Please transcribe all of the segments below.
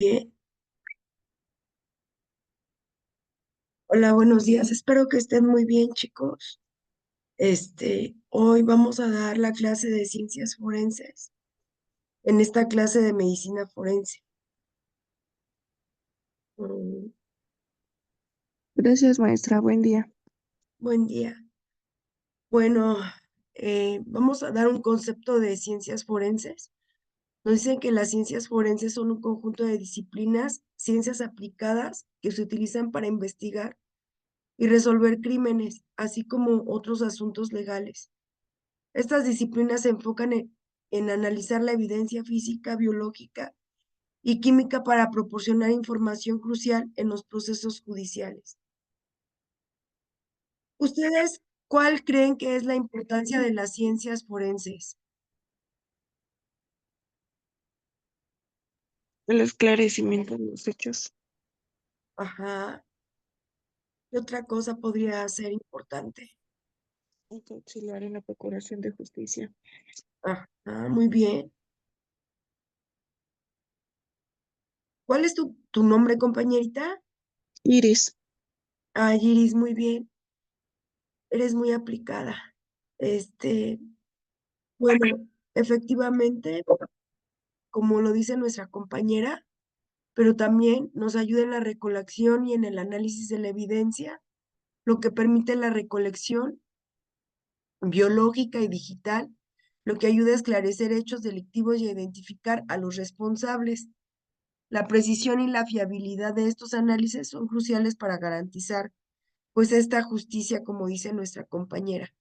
Bien. Hola, buenos días. Espero que estén muy bien, chicos. Hoy vamos a dar la clase de ciencias forenses en esta clase de medicina forense. Mm, Gracias, maestra. Buen día. Buen día. Bueno, vamos a dar un concepto de ciencias forenses. Nos dicen que las ciencias forenses son un conjunto de disciplinas, ciencias aplicadas que se utilizan para investigar y resolver crímenes, así como otros asuntos legales. Estas disciplinas se enfocan en analizar la evidencia física, biológica y química para proporcionar información crucial en los procesos judiciales. ¿Ustedes cuál creen que es la importancia de las ciencias forenses? El esclarecimiento de los hechos. Ajá, ¿qué otra cosa podría ser importante? Auxiliar en la procuración de justicia. Ajá, muy bien. ¿Cuál es tu nombre, compañerita? Iris. Ah, Iris, muy bien. Eres muy aplicada. Este, bueno, efectivamente, como lo dice nuestra compañera, pero también nos ayuda en la recolección y en el análisis de la evidencia, lo que permite la recolección biológica y digital, lo que ayuda a esclarecer hechos delictivos y a identificar a los responsables. La precisión y la fiabilidad de estos análisis son cruciales para garantizar, pues, esta justicia, como dice nuestra compañera.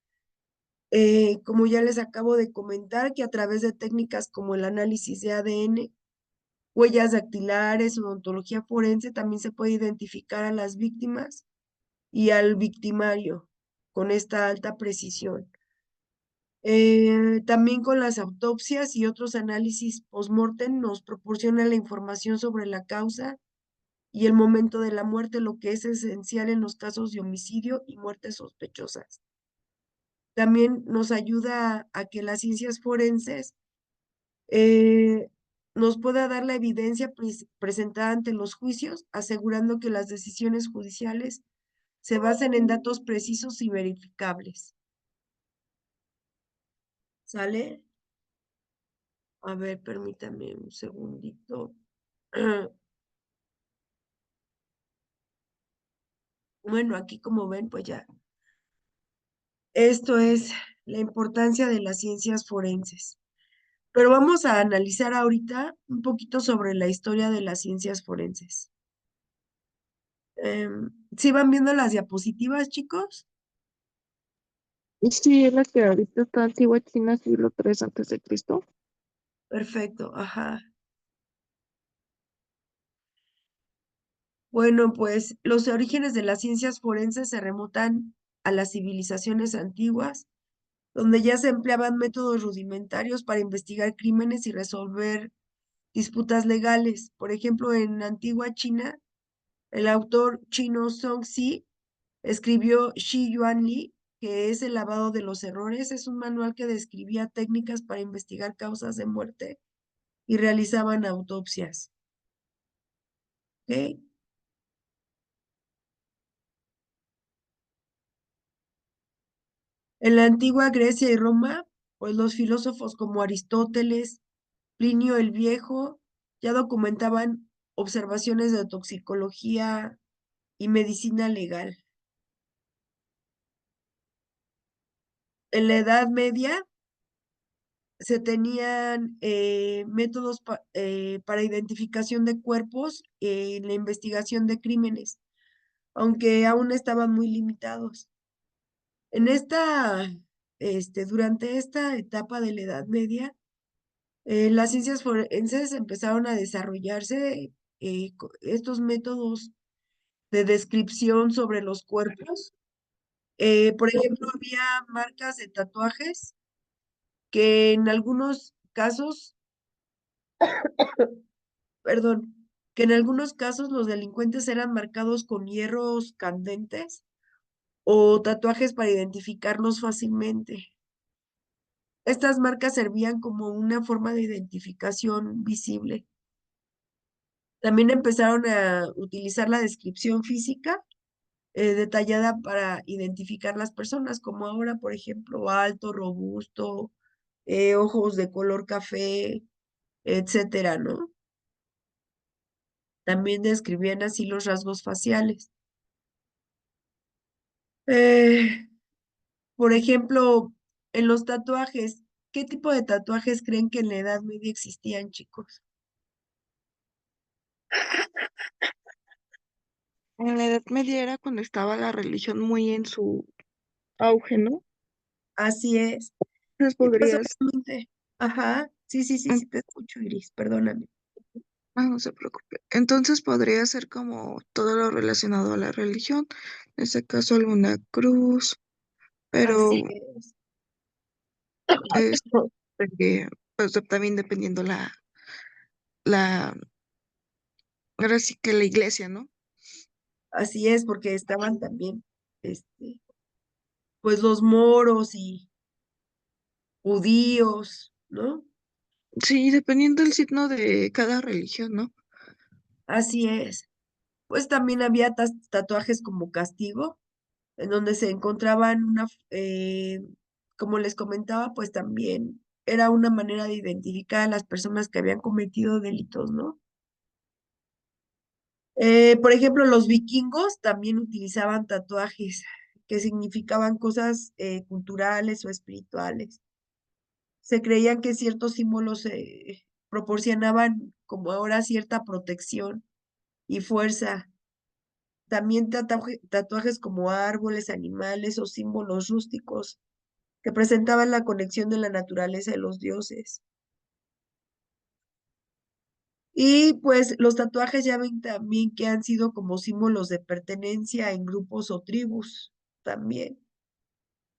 Como ya les acabo de comentar, que a través de técnicas como el análisis de ADN, huellas dactilares, odontología forense, también se puede identificar a las víctimas y al victimario con esta alta precisión. También con las autopsias y otros análisis post-mortem nos proporciona la información sobre la causa y el momento de la muerte, lo que es esencial en los casos de homicidio y muertes sospechosas. También nos ayuda a que las ciencias forenses eh, nos pueda dar la evidencia presentada ante los juicios, asegurando que las decisiones judiciales se basen en datos precisos y verificables. ¿Sale? A ver, permítame un segundito. Bueno, aquí como ven, pues ya. Esto es la importancia de las ciencias forenses. Pero vamos a analizar ahorita un poquito sobre la historia de las ciencias forenses. ¿Sí van viendo las diapositivas, chicos? Sí, es la que ahorita está antigua China, siglo III antes de Cristo. Perfecto, ajá. Bueno, pues los orígenes de las ciencias forenses se remontan a las civilizaciones antiguas, donde ya se empleaban métodos rudimentarios para investigar crímenes y resolver disputas legales. Por ejemplo, en antigua China, el autor chino Song Zi escribió Shi Yuan Li, que es el lavado de los errores. Es un manual que describía técnicas para investigar causas de muerte y realizaban autopsias. ¿Ok? En la antigua Grecia y Roma, pues los filósofos como Aristóteles, Plinio el Viejo, ya documentaban observaciones de toxicología y medicina legal. En la Edad Media se tenían métodos para identificación de cuerpos en la investigación de crímenes, aunque aún estaban muy limitados. En durante esta etapa de la Edad Media, las ciencias forenses empezaron a desarrollarse estos métodos de descripción sobre los cuerpos. Por ejemplo, había marcas de tatuajes que en algunos casos, perdón, que en algunos casos los delincuentes eran marcados con hierros candentes o tatuajes para identificarlos fácilmente. Estas marcas servían como una forma de identificación visible. También empezaron a utilizar la descripción física detallada para identificar las personas, como ahora, por ejemplo, alto, robusto, ojos de color café, etcétera, ¿no? También describían así los rasgos faciales. Eh, por ejemplo, en los tatuajes, ¿qué tipo de tatuajes creen que en la Edad Media existían, chicos? En la Edad Media era cuando estaba la religión muy en su auge, ¿no? Así es. Entonces Y pues podrías, obviamente, ajá, sí, sí, sí, en- sí, te escucho, Iris, perdóname. no se preocupe. Entonces podría ser como todo lo relacionado a la religión, en este caso alguna cruz, pero Así es. es, pues también dependiendo la, ahora sí que la iglesia, ¿no? Así es, porque estaban también, pues los moros y judíos, ¿no? Sí, dependiendo del signo de cada religión, ¿no? Así es. Pues también había tatuajes como castigo, en donde se encontraban como les comentaba, pues también era una manera de identificar a las personas que habían cometido delitos, ¿no? Por ejemplo, los vikingos también utilizaban tatuajes que significaban cosas culturales o espirituales. Se creían que ciertos símbolos proporcionaban como ahora cierta protección y fuerza. También tatuajes como árboles, animales o símbolos rústicos que presentaban la conexión de la naturaleza y los dioses. Y pues los tatuajes ya ven también que han sido como símbolos de pertenencia en grupos o tribus también.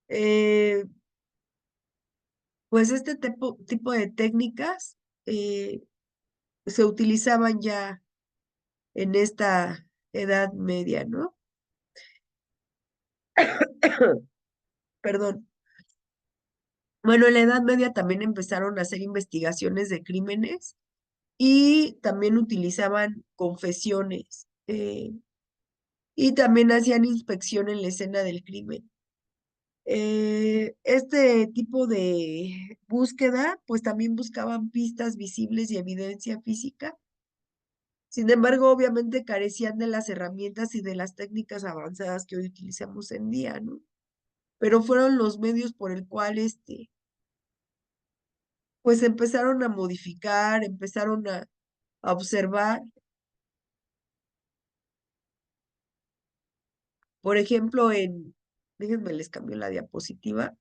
Eh, pues este tipo de técnicas eh, se utilizaban ya en esta Edad Media, ¿no? Perdón. Bueno, en la Edad Media también empezaron a hacer investigaciones de crímenes y también utilizaban confesiones y también hacían inspección en la escena del crimen. Este tipo de búsqueda, pues también buscaban pistas visibles y evidencia física. Sin embargo, obviamente carecían de las herramientas y de las técnicas avanzadas que hoy utilizamos en día, ¿no? Pero fueron los medios por el cual, pues empezaron a modificar, empezaron a observar. Por ejemplo, déjenme les cambio la diapositiva.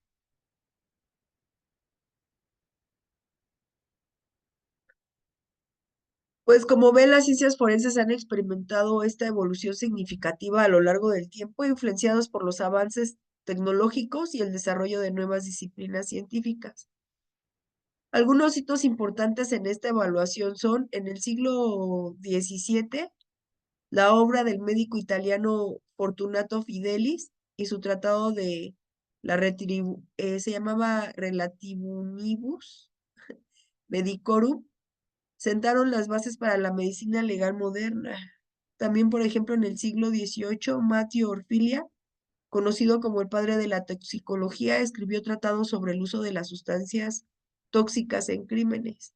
Pues como ven, las ciencias forenses han experimentado esta evolución significativa a lo largo del tiempo, influenciados por los avances tecnológicos y el desarrollo de nuevas disciplinas científicas. Algunos hitos importantes en esta evaluación son, en el siglo XVII, la obra del médico italiano Fortunato Fidelis y su tratado de se llamaba Relativunibus Medicorum, sentaron las bases para la medicina legal moderna. También, por ejemplo, en el siglo XVIII, Matthew Orfilia, conocido como el padre de la toxicología, escribió tratados sobre el uso de las sustancias tóxicas en crímenes.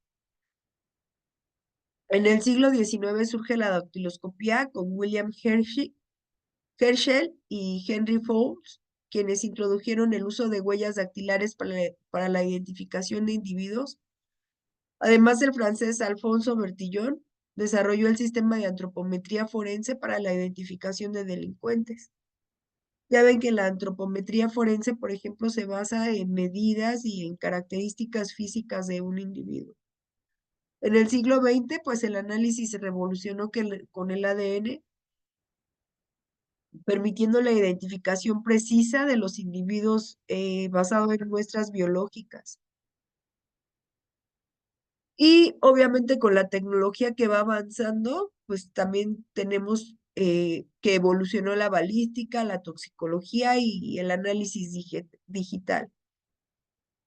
En el siglo XIX surge la dactiloscopía con William Herschel y Henry Fowles, quienes introdujeron el uso de huellas dactilares para la identificación de individuos. Además, el francés Alfonso Bertillon desarrolló el sistema de antropometría forense para la identificación de delincuentes. Ya ven que la antropometría forense, por ejemplo, se basa en medidas y en características físicas de un individuo. En el siglo XX, pues el análisis se revolucionó con el ADN, permitiendo la identificación precisa de los individuos basado en muestras biológicas. Y obviamente con la tecnología que va avanzando, pues también tenemos que evolucionó la balística, la toxicología y el análisis digital.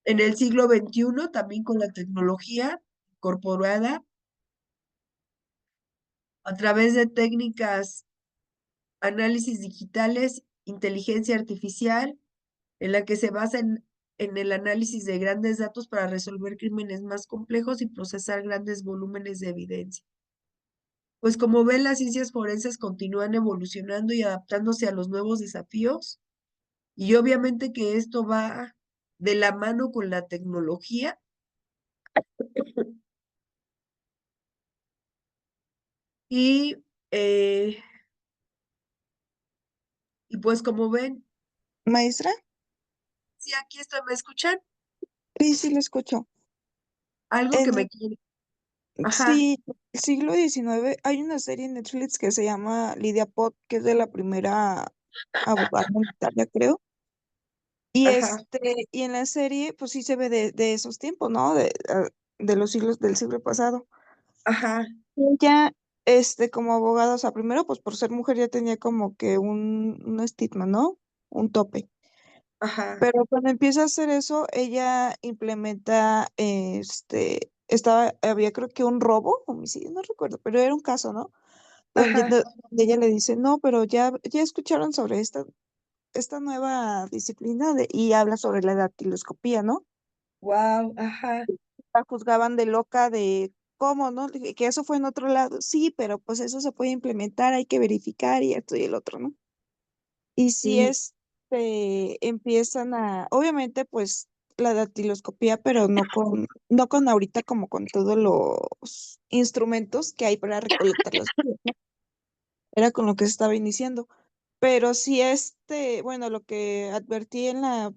En el siglo XXI, también con la tecnología incorporada, a través de técnicas, análisis digitales, inteligencia artificial, en la que se basa en el análisis de grandes datos para resolver crímenes más complejos y procesar grandes volúmenes de evidencia. Pues como ven, las ciencias forenses continúan evolucionando y adaptándose a los nuevos desafíos, y obviamente que esto va de la mano con la tecnología. Y, eh, y pues como ven, Maestra, sí, aquí estoy, ¿me escuchan? sí, sí, lo escucho. Algo que En me el, quiere. Ajá, sí, siglo XIX hay una serie en Netflix que se llama Lydia Pot, que es de la primera abogada en Italia, creo. Y ajá, y en la serie, pues sí se ve de esos tiempos, ¿no? De los siglos del siglo pasado. ajá, Ella, como abogada, o sea, primero, pues por ser mujer ya tenía como que un estigma, ¿no? Un tope. ajá, Pero cuando empieza a hacer eso, ella implementa, había creo que un robo, homicidio, no recuerdo, pero era un caso, ¿no? ajá. Donde ella le dice, no, pero ya escucharon sobre esta nueva disciplina y habla sobre la dactiloscopía, ¿no? Wow, ajá. La juzgaban de loca de cómo, ¿no? Que eso fue en otro lado. Sí, pero pues eso se puede implementar, hay que verificar y esto y el otro, ¿no? Y si Sí, empiezan obviamente, pues la dactiloscopía, pero no con ahorita como con todos los instrumentos que hay para recolectar las huellas, ¿no? Era con lo que se estaba iniciando. Pero sí, bueno, lo que advertí en la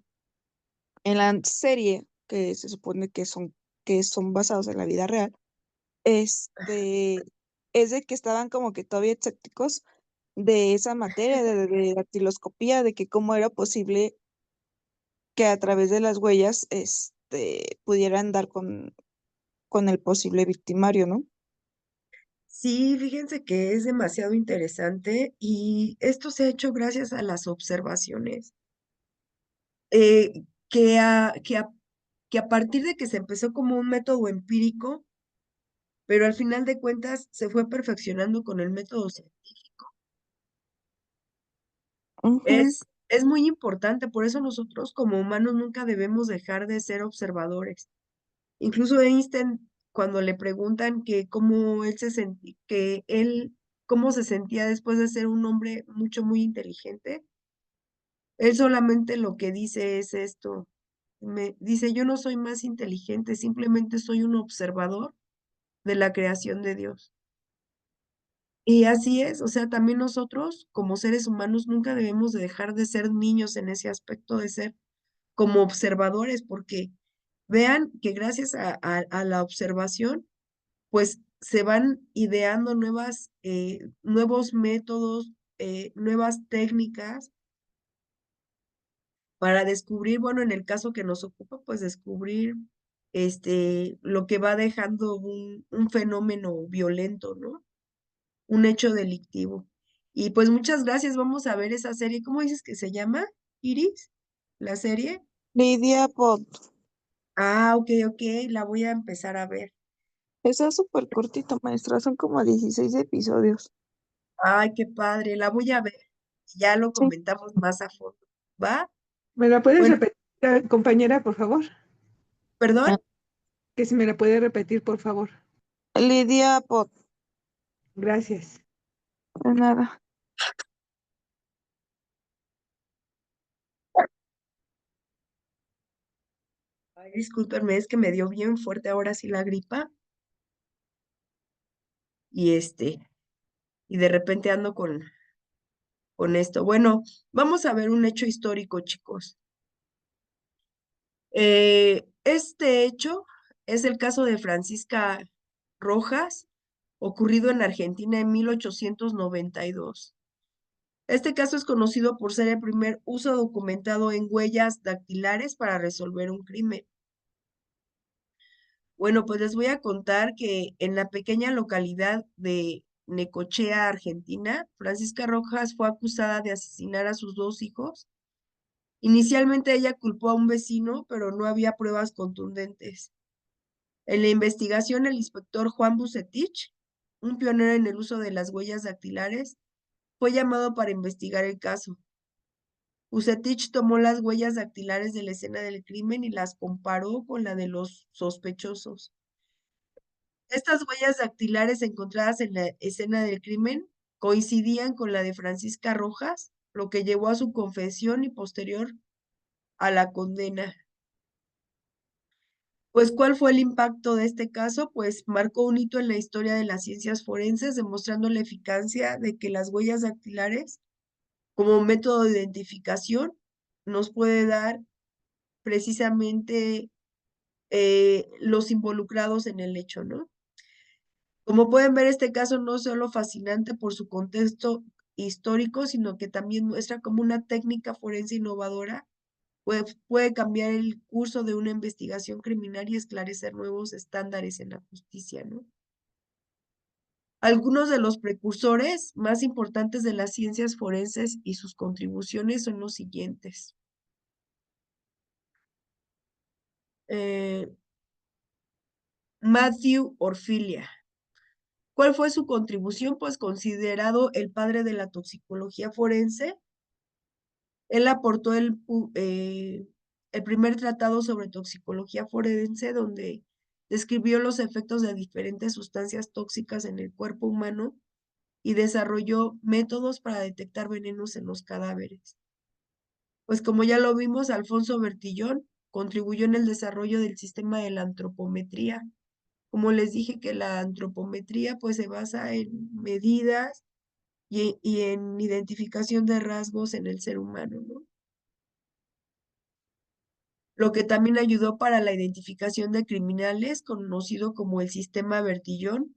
serie, que se supone que son basados en la vida real, es de que estaban como que todavía escépticos de esa materia de dactiloscopía, de que cómo era posible que a través de las huellas, pudieran dar con el posible victimario, ¿no? sí, fíjense que es demasiado interesante y esto se ha hecho gracias a las observaciones, que a partir de que se empezó como un método empírico, pero al final de cuentas se fue perfeccionando con el método científico. Ujú. Es muy importante, por eso nosotros como humanos nunca debemos dejar de ser observadores. Incluso Einstein, cuando le preguntan que cómo él se sentía, cómo se sentía después de ser un hombre muy inteligente, él solamente lo que dice es esto. Me dice, yo no soy más inteligente, simplemente soy un observador de la creación de Dios. Y así es, o sea, también nosotros como seres humanos nunca debemos de dejar de ser niños en ese aspecto de ser como observadores, porque vean que gracias a la observación, pues se van ideando nuevos métodos, nuevas técnicas para descubrir, bueno, en el caso que nos ocupa, pues descubrir lo que va dejando un fenómeno violento, ¿no? Un hecho delictivo. Y pues muchas gracias, vamos a ver esa serie. ¿Cómo dices que se llama, Iris? ¿La serie? Lidia Pot, Ah, ok, ok, la voy a empezar a ver. esa es súper cortita, maestra, son como 16 episodios. Ay, qué padre, la voy a ver. Ya lo Sí. comentamos más a fondo. ¿Va? ¿Me la puedes Bueno, repetir, compañera, por favor? perdón. Ah, Que si me la puede repetir, por favor. Lidia Pot, Gracias. de nada. Ay, discúlpenme, es que me dio bien fuerte ahora sí la gripa y y de repente ando con esto. Bueno, vamos a ver un hecho histórico, chicos. Este hecho es el caso de Francisca Rojas, ocurrido en Argentina en 1892. Este caso es conocido por ser el primer uso documentado en huellas dactilares para resolver un crimen. Bueno, pues les voy a contar que en la pequeña localidad de Necochea, Argentina, Francisca Rojas fue acusada de asesinar a sus dos hijos. Inicialmente ella culpó a un vecino, pero no había pruebas contundentes. En la investigación, el inspector Juan Bucetich un pionero en el uso de las huellas dactilares, fue llamado para investigar el caso. Vucetich tomó las huellas dactilares de la escena del crimen y las comparó con la de los sospechosos. Estas huellas dactilares encontradas en la escena del crimen coincidían con la de Francisca Rojas, lo que llevó a su confesión y posterior a la condena. Pues, ¿cuál fue el impacto de este caso? Pues marcó un hito en la historia de las ciencias forenses, demostrando la eficacia de que las huellas dactilares, como método de identificación, nos puede dar precisamente los involucrados en el hecho, ¿no? Como pueden ver, este caso no es solo fascinante por su contexto histórico, sino que también muestra cómo una técnica forense innovadora puede cambiar el curso de una investigación criminal y esclarecer nuevos estándares en la justicia, ¿no? Algunos de los precursores más importantes de las ciencias forenses y sus contribuciones son los siguientes. Eh, Matthew Orfilia. ¿Cuál fue su contribución? Pues considerado el padre de la toxicología forense, él aportó el primer tratado sobre toxicología forense, donde describió los efectos de diferentes sustancias tóxicas en el cuerpo humano y desarrolló métodos para detectar venenos en los cadáveres. Pues como ya lo vimos, Alfonso Bertillón contribuyó en el desarrollo del sistema de la antropometría. Como les dije que la antropometría pues se basa en medidas y en identificación de rasgos en el ser humano, ¿no? Lo que también ayudó para la identificación de criminales, conocido como el sistema Bertillón,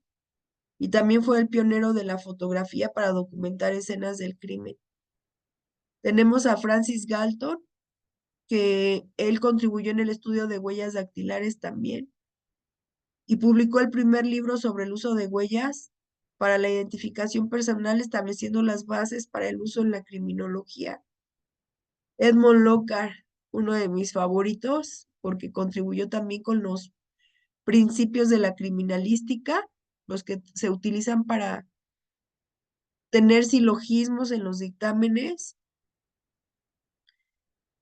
y también fue el pionero de la fotografía para documentar escenas del crimen. Tenemos a Francis Galton, que él contribuyó en el estudio de huellas dactilares también, y publicó el primer libro sobre el uso de huellas para la identificación personal, estableciendo las bases para el uso en la criminología. Edmond Lockhart, uno de mis favoritos, porque contribuyó también con los principios de la criminalística, los que se utilizan para tener silogismos en los dictámenes.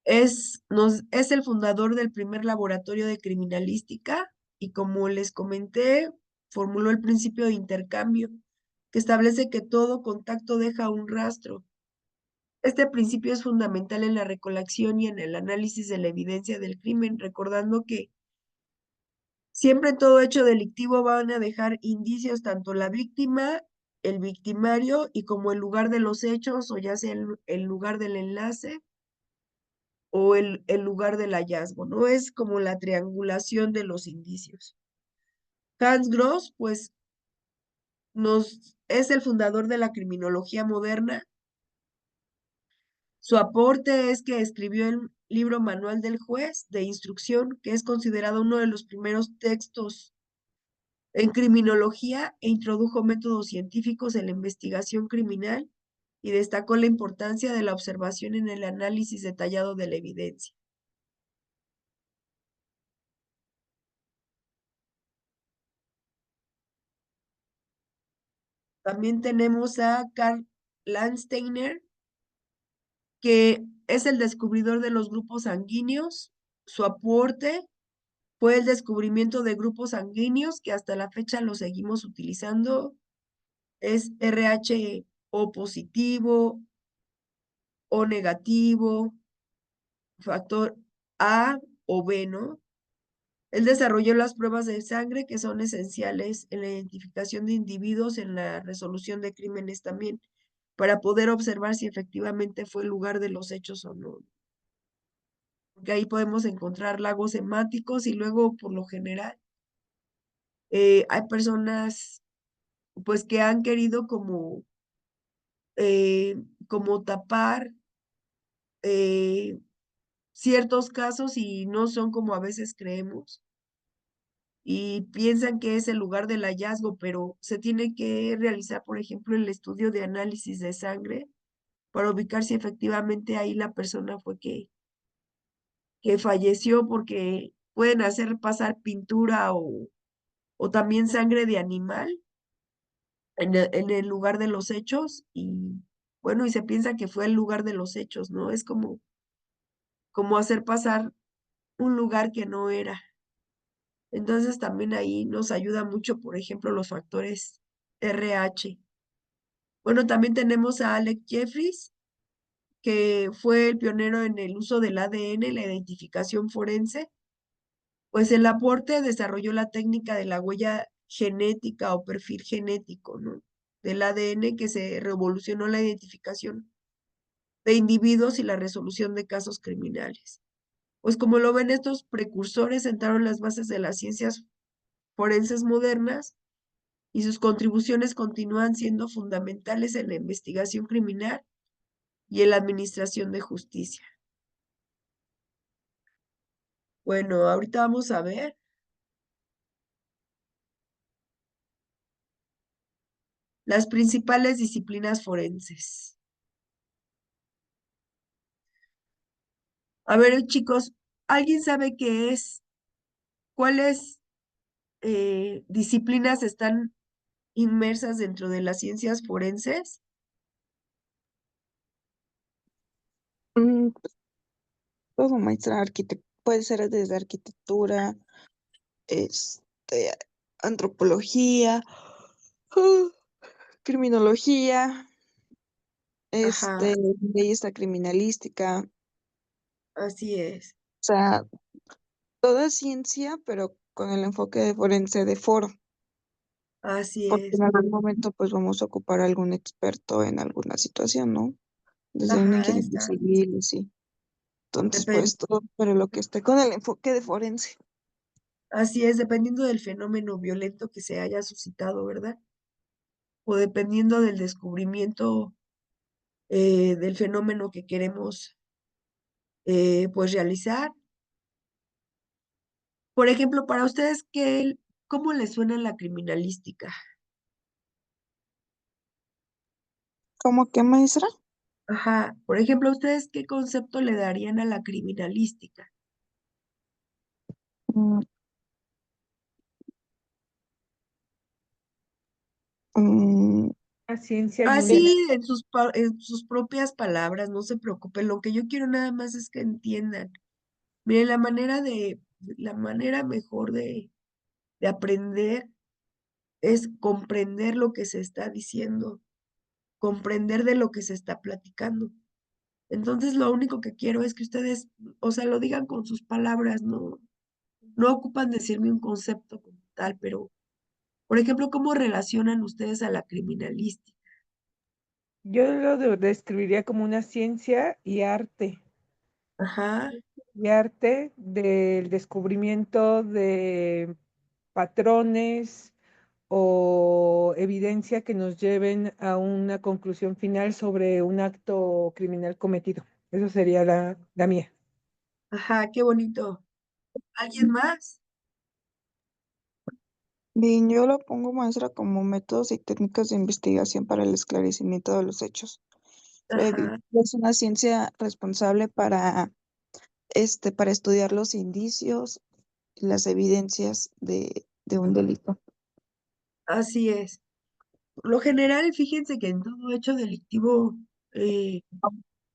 Es el fundador del primer laboratorio de criminalística y como les comenté, formuló el principio de intercambio, que establece que todo contacto deja un rastro. Este principio es fundamental en la recolección y en el análisis de la evidencia del crimen, recordando que siempre en todo hecho delictivo van a dejar indicios tanto la víctima, el victimario y como el lugar de los hechos, o ya sea el lugar del enlace o el lugar del hallazgo, ¿no? Es como la triangulación de los indicios. Hans Gross, pues, es el fundador de la criminología moderna. Su aporte es que escribió el libro Manual del Juez de Instrucción, que es considerado uno de los primeros textos en criminología e introdujo métodos científicos en la investigación criminal y destacó la importancia de la observación en el análisis detallado de la evidencia. También tenemos a Karl Landsteiner, que es el descubridor de los grupos sanguíneos. Su aporte fue el descubrimiento de grupos sanguíneos que hasta la fecha los seguimos utilizando. Es RH O positivo, O negativo, factor A o B, ¿no? Él desarrolló las pruebas de sangre que son esenciales en la identificación de individuos, en la resolución de crímenes también, para poder observar si efectivamente fue el lugar de los hechos o no. Porque ahí podemos encontrar lagos hemáticos y luego, por lo general, hay personas pues que han querido eh, como tapar eh, ciertos casos y no son como a veces creemos y piensan que es el lugar del hallazgo, pero se tiene que realizar, por ejemplo, el estudio de análisis de sangre para ubicar si efectivamente ahí la persona fue que falleció, porque pueden hacer pasar pintura o también sangre de animal en el lugar de los hechos y bueno, y se piensa que fue el lugar de los hechos, ¿no? Es como hacer pasar un lugar que no era. Entonces también ahí nos ayuda mucho, por ejemplo, los factores RH. Bueno, también tenemos a Alec Jeffries, que fue el pionero en el uso del ADN y la identificación forense. Pues el aporte desarrolló la técnica de la huella genética o perfil genético, ¿no? Del ADN que se revolucionó la identificación de individuos y la resolución de casos criminales. Pues como lo ven, estos precursores sentaron las bases de las ciencias forenses modernas y sus contribuciones continúan siendo fundamentales en la investigación criminal y en la administración de justicia. Bueno, ahorita vamos a ver las principales disciplinas forenses. A ver, chicos, ¿alguien sabe cuáles disciplinas están inmersas dentro de las ciencias forenses? Mm, Todo, maestra, puede ser desde arquitectura, este, antropología, ah, criminología, Ajá, leyes criminalística, o así es, sea, toda ciencia, pero con el enfoque de forense de foro, así porque es. en algún momento pues vamos a ocupar a algún experto en alguna situación, ¿no? Desde una Ajá, ingeniería está. civil, sí. Entonces, Depen- pues todo, pero lo que esté con el enfoque de forense. Así es, dependiendo del fenómeno violento que se haya suscitado, ¿verdad? O dependiendo del descubrimiento del fenómeno que queremos pues realizar. Por ejemplo, para ustedes, ¿cómo les suena la criminalística? ¿Cómo qué, maestra? Ajá, por ejemplo, ¿ustedes qué concepto le darían a la criminalística? Mm, mm, Una ciencia y una... Así, en sus propias palabras, no se preocupen. Lo que yo quiero nada más es que entiendan. Miren, la manera mejor de aprender es comprender lo que se está diciendo, comprender de lo que se está platicando. Entonces, lo único que quiero es que ustedes, o sea, lo digan con sus palabras, no ocupan decirme un concepto como tal, pero, por ejemplo, ¿cómo relacionan ustedes a la criminalística? Yo lo describiría como una ciencia Ajá, y arte del descubrimiento de patrones o evidencia que nos lleven a una conclusión final sobre un acto criminal cometido. Eso sería la mía. ajá, qué bonito. ¿Alguien más? Bien, yo lo pongo, maestra, como métodos y técnicas de investigación para el esclarecimiento de los hechos. Ajá, Es una ciencia responsable para estudiar los indicios y las evidencias de un delito. así es. Por lo general, fíjense que en todo hecho delictivo, eh,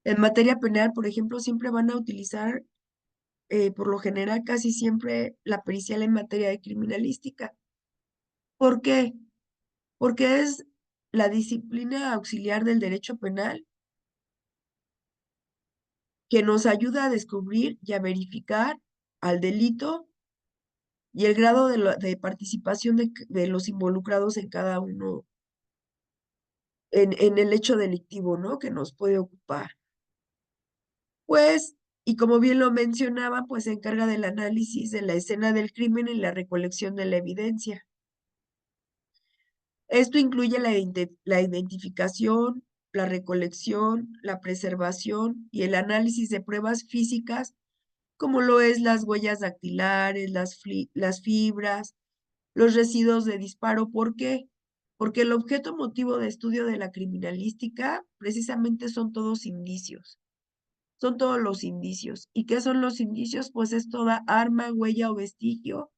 en materia penal, por ejemplo, siempre van a utilizar, por lo general, casi siempre la pericial en materia de criminalística. ¿Por qué? Porque es la disciplina auxiliar del derecho penal que nos ayuda a descubrir y a verificar al delito y el grado de participación de los involucrados en cada uno, en el hecho delictivo, ¿no? Que nos puede ocupar. Pues, y como bien lo mencionaba, pues se encarga del análisis de la escena del crimen y la recolección de la evidencia. Esto incluye la identificación, la recolección, la preservación y el análisis de pruebas físicas, como lo es las huellas dactilares, las fibras, los residuos de disparo. ¿Por qué? Porque el objeto motivo de estudio de la criminalística precisamente son todos indicios. Son todos los indicios. ¿Y qué son los indicios? Pues es toda arma, huella o vestigio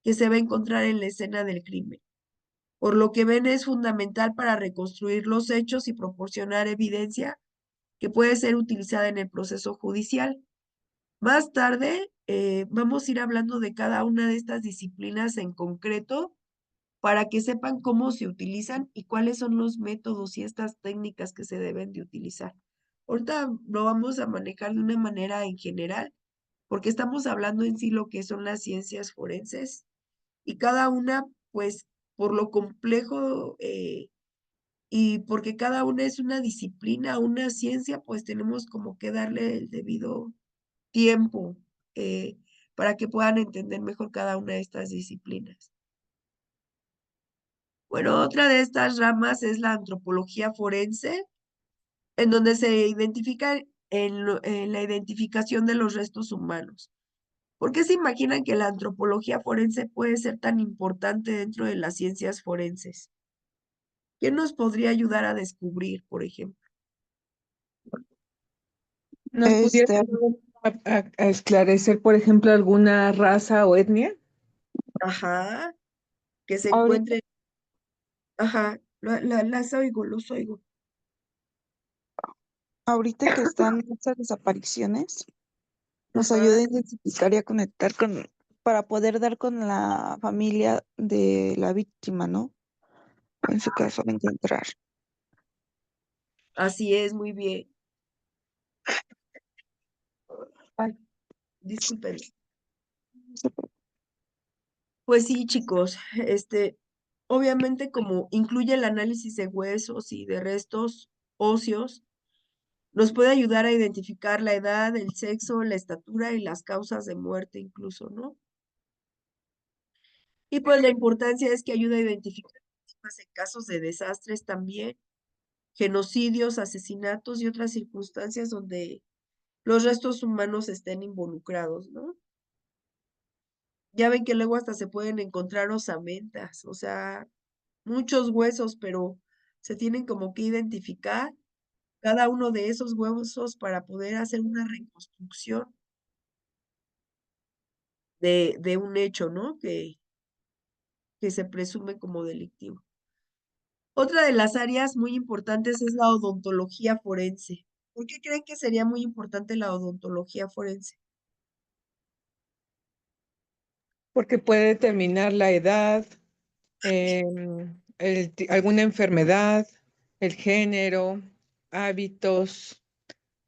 que se va a encontrar en la escena del crimen. por lo que ven es fundamental para reconstruir los hechos y proporcionar evidencia que puede ser utilizada en el proceso judicial. Más tarde vamos a ir hablando de cada una de estas disciplinas en concreto para que sepan cómo se utilizan y cuáles son los métodos y estas técnicas que se deben de utilizar. Ahorita lo vamos a manejar de una manera en general, porque estamos hablando en sí lo que son las ciencias forenses y cada una, pues, por lo complejo y porque cada una es una disciplina, una ciencia, pues tenemos como que darle el debido tiempo eh, para que puedan entender mejor cada una de estas disciplinas. Bueno, otra de estas ramas es la antropología forense, en donde se identifica en la identificación de los restos humanos. ¿Por qué se imaginan que la antropología forense puede ser tan importante dentro de las ciencias forenses? ¿Qué nos podría ayudar a descubrir, por ejemplo? ¿Nos pudiera Este, a esclarecer, por ejemplo, alguna raza o etnia? Ajá, que se ahorita, encuentren, ajá, las oigo, los oigo. ahorita que están estas desapariciones, nos ayuda Ajá, a identificar y a conectar para poder dar con la familia de la víctima, ¿no? En su caso, de encontrar. así es, muy bien. Ay, Disculpen. no sé por Pues sí, chicos, obviamente como incluye el análisis de huesos y de restos óseos, nos puede ayudar a identificar la edad, el sexo, la estatura y las causas de muerte incluso, ¿no? Y pues la importancia es que ayuda a identificar víctimas en casos de desastres también, genocidios, asesinatos y otras circunstancias donde los restos humanos estén involucrados, ¿no? Ya ven que luego hasta se pueden encontrar osamentas, o sea, muchos huesos, pero se tienen como que identificar cada uno de esos huesos para poder hacer una reconstrucción de un hecho, ¿no? Que se presume como delictivo. Otra de las áreas muy importantes es la odontología forense. ¿Por qué creen que sería muy importante la odontología forense? Porque puede determinar la edad, alguna enfermedad, el género, hábitos,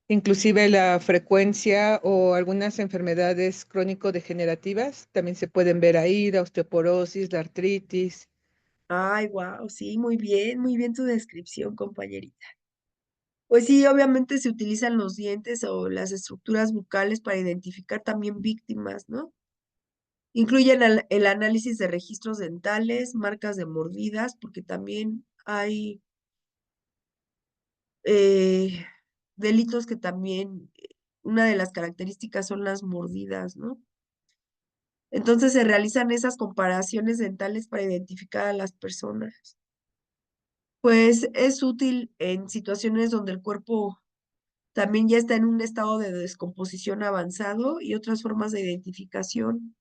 inclusive la frecuencia o algunas enfermedades crónico-degenerativas. También se pueden ver ahí, la osteoporosis, la artritis. Ay, wow, sí, muy bien tu descripción, compañerita. Pues sí, obviamente se utilizan los dientes o las estructuras bucales para identificar también víctimas, ¿no? Incluyen el análisis de registros dentales, marcas de mordidas, porque también hay eh, delitos que también, una de las características son las mordidas, ¿no? Entonces se realizan esas comparaciones dentales para identificar a las personas. Pues es útil en situaciones donde el cuerpo también ya está en un estado de descomposición avanzado y otras formas de identificación,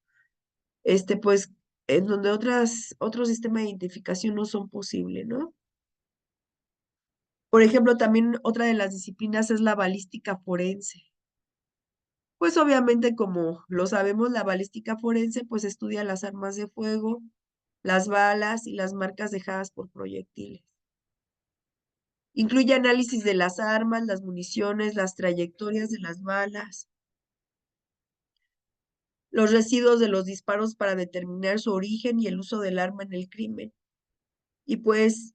pues en donde otros sistemas de identificación no son posibles, ¿no? Por ejemplo, también otra de las disciplinas es la balística forense. Pues obviamente, como lo sabemos, la balística forense pues estudia las armas de fuego, las balas y las marcas dejadas por proyectiles. Incluye análisis de las armas, las municiones, las trayectorias de las balas, los residuos de los disparos para determinar su origen y el uso del arma en el crimen. Y pues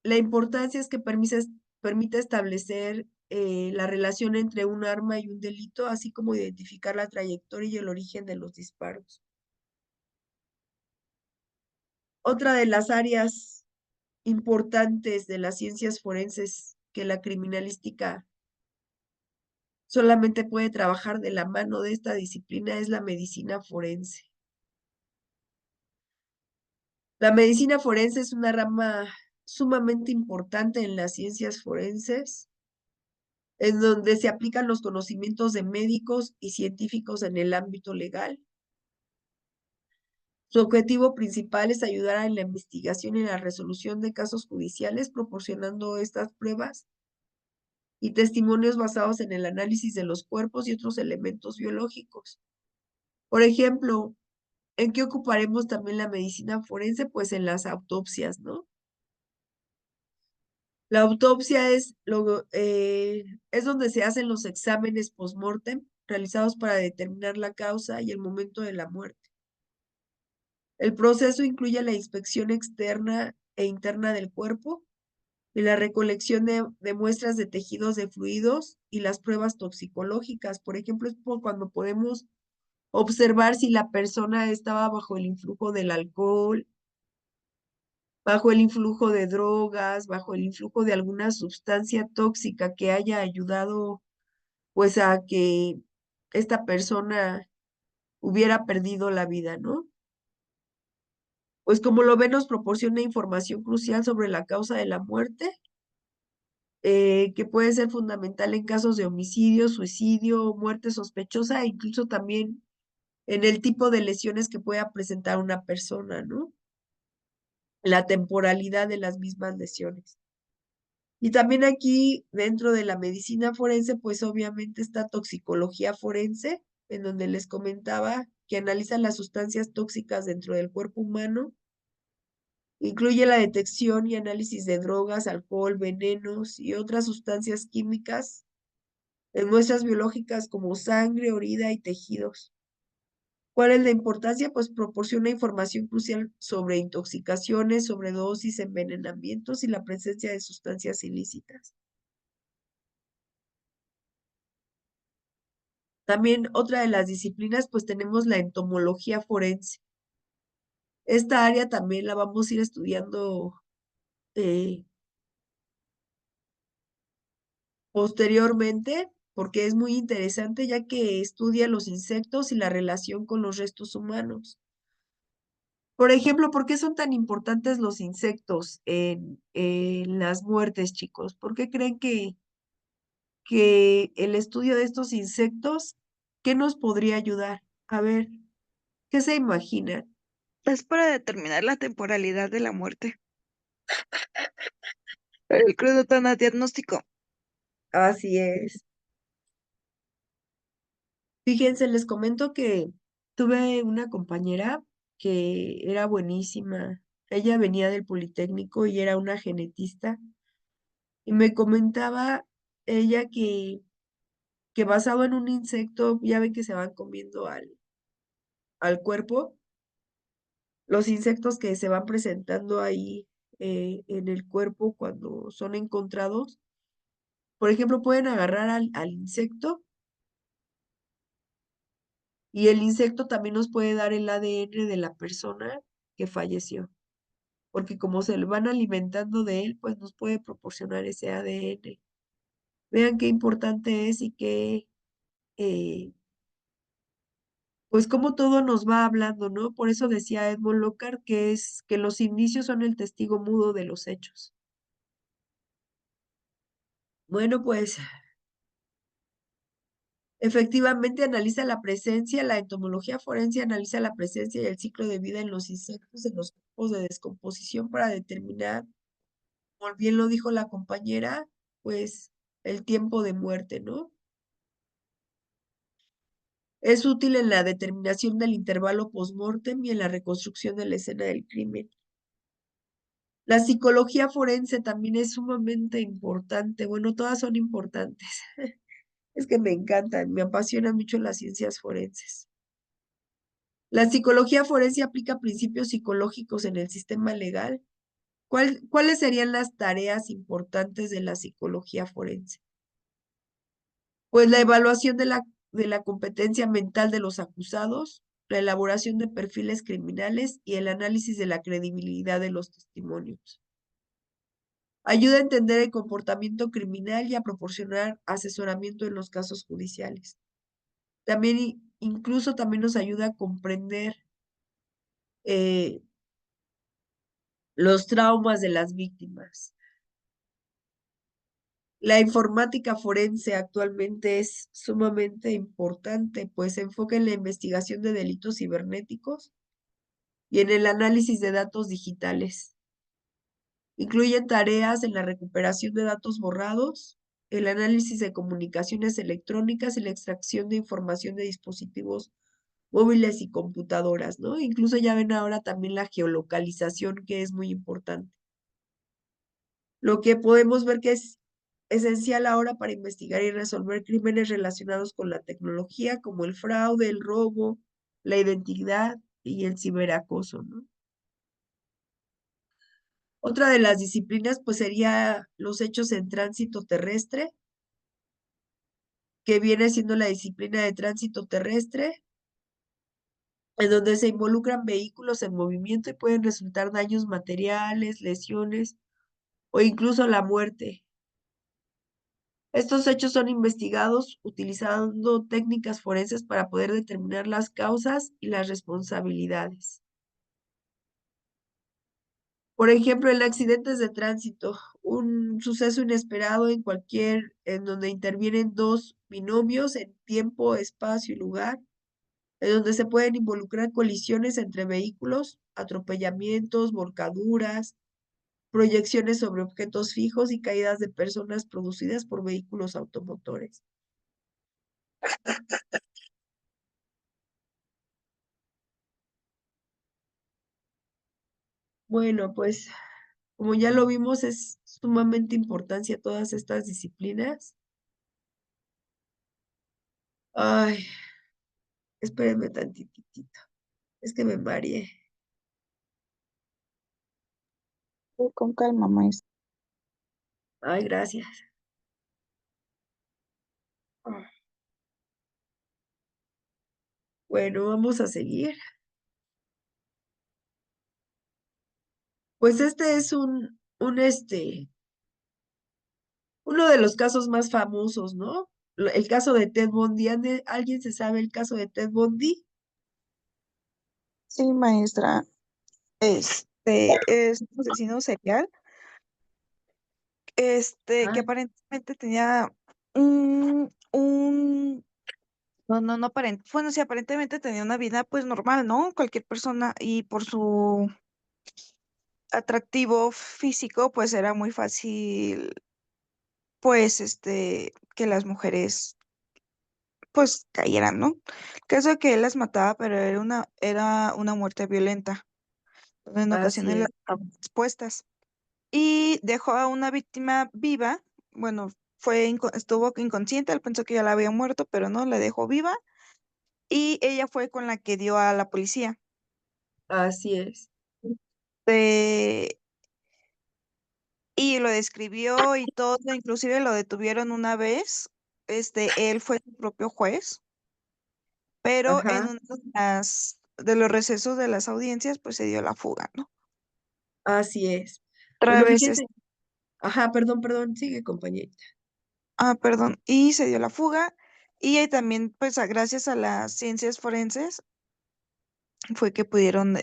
la importancia es que permite establecer la relación entre un arma y un delito, así como identificar la trayectoria y el origen de los disparos. Otra de las áreas importantes de las ciencias forenses que la criminalística solamente puede trabajar de la mano de esta disciplina es la medicina forense. La medicina forense es una rama sumamente importante en las ciencias forenses, en donde se aplican los conocimientos de médicos y científicos en el ámbito legal. Su objetivo principal es ayudar en la investigación y la resolución de casos judiciales, proporcionando estas pruebas y testimonios basados en el análisis de los cuerpos y otros elementos biológicos. Por ejemplo, ¿en qué ocuparemos también la medicina forense? Pues en las autopsias, ¿no? La autopsia es donde se hacen los exámenes post-mortem realizados para determinar la causa y el momento de la muerte. El proceso incluye la inspección externa e interna del cuerpo y la recolección de muestras de tejidos de fluidos y las pruebas toxicológicas. Por ejemplo, es cuando podemos observar si la persona estaba bajo el influjo del alcohol, bajo el influjo de drogas, bajo el influjo de alguna sustancia tóxica que haya ayudado pues a que esta persona hubiera perdido la vida, ¿no? Pues como lo ven, nos proporciona información crucial sobre la causa de la muerte, que puede ser fundamental en casos de homicidio, suicidio, muerte sospechosa e incluso también en el tipo de lesiones que pueda presentar una persona, ¿no? La temporalidad de las mismas lesiones. Y también aquí, dentro de la medicina forense, pues obviamente está toxicología forense, en donde les comentaba que analiza las sustancias tóxicas dentro del cuerpo humano. Incluye la detección y análisis de drogas, alcohol, venenos y otras sustancias químicas en muestras biológicas como sangre, orina y tejidos. ¿Cuál es la importancia? Pues proporciona información crucial sobre intoxicaciones, sobredosis, envenenamientos y la presencia de sustancias ilícitas. También otra de las disciplinas, pues tenemos la entomología forense. Esta área también la vamos a ir estudiando eh, posteriormente, porque es muy interesante ya que estudia los insectos y la relación con los restos humanos. Por ejemplo, ¿por qué son tan importantes los insectos en las muertes, chicos? ¿Por qué creen que el estudio de estos insectos, qué nos podría ayudar? A ver, ¿qué se imaginan? Es para determinar la temporalidad de la muerte. El diagnóstico. Así es. Fíjense, les comento que tuve una compañera que era buenísima. Ella venía del Politécnico y era una genetista. Y me comentaba ella que basado en un insecto, ya ven que se van comiendo al cuerpo, los insectos que se van presentando ahí en el cuerpo cuando son encontrados, por ejemplo, pueden agarrar al insecto y el insecto también nos puede dar el ADN de la persona que falleció, porque como se le van alimentando de él, pues nos puede proporcionar ese ADN. Vean qué importante es y qué, pues como todo nos va hablando, ¿no? Por eso decía Edmond Lockhart que es que los indicios son el testigo mudo de los hechos. Bueno, pues efectivamente analiza la presencia, la entomología forense analiza la presencia y el ciclo de vida en los insectos, en los campos de descomposición para determinar, como bien lo dijo la compañera, pues el tiempo de muerte, ¿no? Es útil en la determinación del intervalo postmortem y en la reconstrucción de la escena del crimen. La psicología forense también es sumamente importante. Bueno, todas son importantes. Es que me encantan, me apasionan mucho las ciencias forenses. La psicología forense aplica principios psicológicos en el sistema legal. ¿Cuáles serían las tareas importantes de la psicología forense? Pues la evaluación de la competencia mental de los acusados, la elaboración de perfiles criminales y el análisis de la credibilidad de los testimonios. Ayuda a entender el comportamiento criminal y a proporcionar asesoramiento en los casos judiciales. También, incluso también nos ayuda a comprender eh, los traumas de las víctimas. La informática forense actualmente es sumamente importante, pues se enfoca en la investigación de delitos cibernéticos y en el análisis de datos digitales. Incluyen tareas en la recuperación de datos borrados, el análisis de comunicaciones electrónicas y la extracción de información de dispositivos móviles y computadoras, ¿no? Incluso ya ven ahora también la geolocalización, que es muy importante. Lo que podemos ver que es esencial ahora para investigar y resolver crímenes relacionados con la tecnología, como el fraude, el robo, la identidad y el ciberacoso, ¿no? Otra de las disciplinas, pues, sería los hechos en tránsito terrestre, que viene siendo la disciplina de tránsito terrestre, en donde se involucran vehículos en movimiento y pueden resultar daños materiales, lesiones o incluso la muerte. Estos hechos son investigados utilizando técnicas forenses para poder determinar las causas y las responsabilidades. Por ejemplo, en accidentes de tránsito, un suceso inesperado en donde intervienen dos binomios en tiempo, espacio y lugar, en donde se pueden involucrar colisiones entre vehículos, atropellamientos, volcaduras, proyecciones sobre objetos fijos y caídas de personas producidas por vehículos automotores. Bueno, pues como ya lo vimos, es sumamente importancia todas estas disciplinas. Ay, espérenme tantitito. Es que me mareé. Con calma, maestra. Ay, gracias. Ah, bueno, vamos a seguir. Pues este es uno de los casos más famosos, ¿no? El caso de Ted Bundy. ¿Alguien se sabe el caso de Ted Bundy? Sí, maestra. Es un asesino serial, que Ah, aparentemente tenía no, bueno, sí, aparentemente tenía una vida pues normal, ¿no? Cualquier persona, y por su atractivo físico, pues era muy fácil, pues, que las mujeres, pues, cayeran, ¿no? El caso es que él las mataba, pero era una muerte violenta, donde en así ocasiones las es. dejaban expuestas. Y dejó a una víctima viva, bueno, estuvo inconsciente, él pensó que ya la había muerto, pero no, la dejó viva, y ella fue con la que dio a la policía. Así es. Eh, y lo describió y todo, inclusive lo detuvieron una vez. Él fue su propio juez, pero en Ajá, uno de los recesos de las audiencias, pues se dio la fuga, ¿no? así es. Otra Bueno, vez, fíjense. Ajá, perdón, sigue, compañerita. perdón, y se dio la fuga. Y ahí también, pues gracias a las ciencias forenses, fue que pudieron,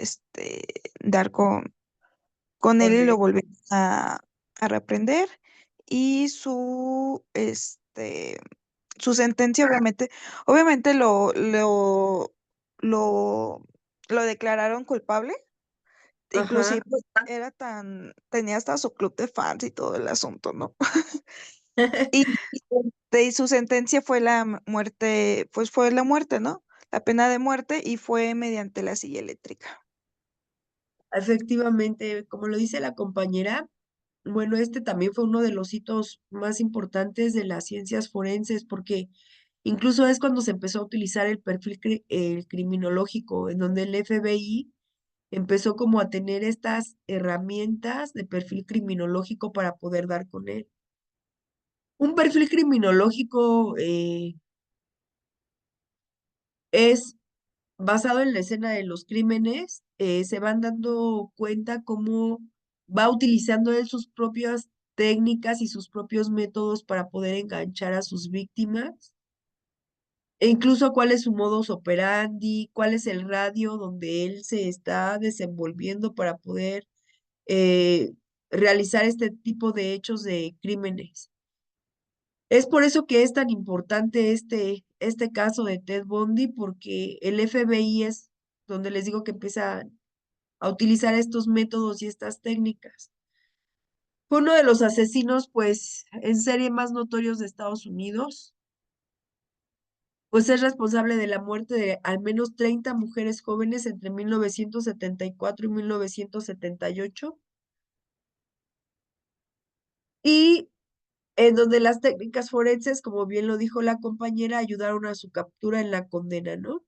dar con él, y lo Correcto. volvieron a reprender. Y su sentencia, obviamente lo, lo declararon culpable. Ajá. Inclusive pues, tenía hasta su club de fans y todo el asunto, ¿no? Y su sentencia fue la muerte, pues fue la muerte, ¿no? La pena de muerte, y fue mediante la silla eléctrica. Efectivamente, como lo dice la compañera, bueno, este también fue uno de los hitos más importantes de las ciencias forenses, porque incluso es cuando se empezó a utilizar el perfil el criminológico, en donde el FBI empezó como a tener estas herramientas de perfil criminológico para poder dar con él. Un perfil criminológico es basado en la escena de los crímenes, se van dando cuenta cómo va utilizando él sus propias técnicas y sus propios métodos para poder enganchar a sus víctimas, e incluso cuál es su modus operandi, cuál es el radio donde él se está desenvolviendo para poder eh, realizar este tipo de hechos de crímenes. Es por eso que es tan importante este caso de Ted Bundy, porque el FBI es donde les digo que empieza a utilizar estos métodos y estas técnicas. Fue uno de los asesinos, pues, en serie más notorios de Estados Unidos, pues es responsable de la muerte de al menos 30 mujeres jóvenes entre 1974 y 1978, y en donde las técnicas forenses, como bien lo dijo la compañera, ayudaron a su captura en la condena, ¿no?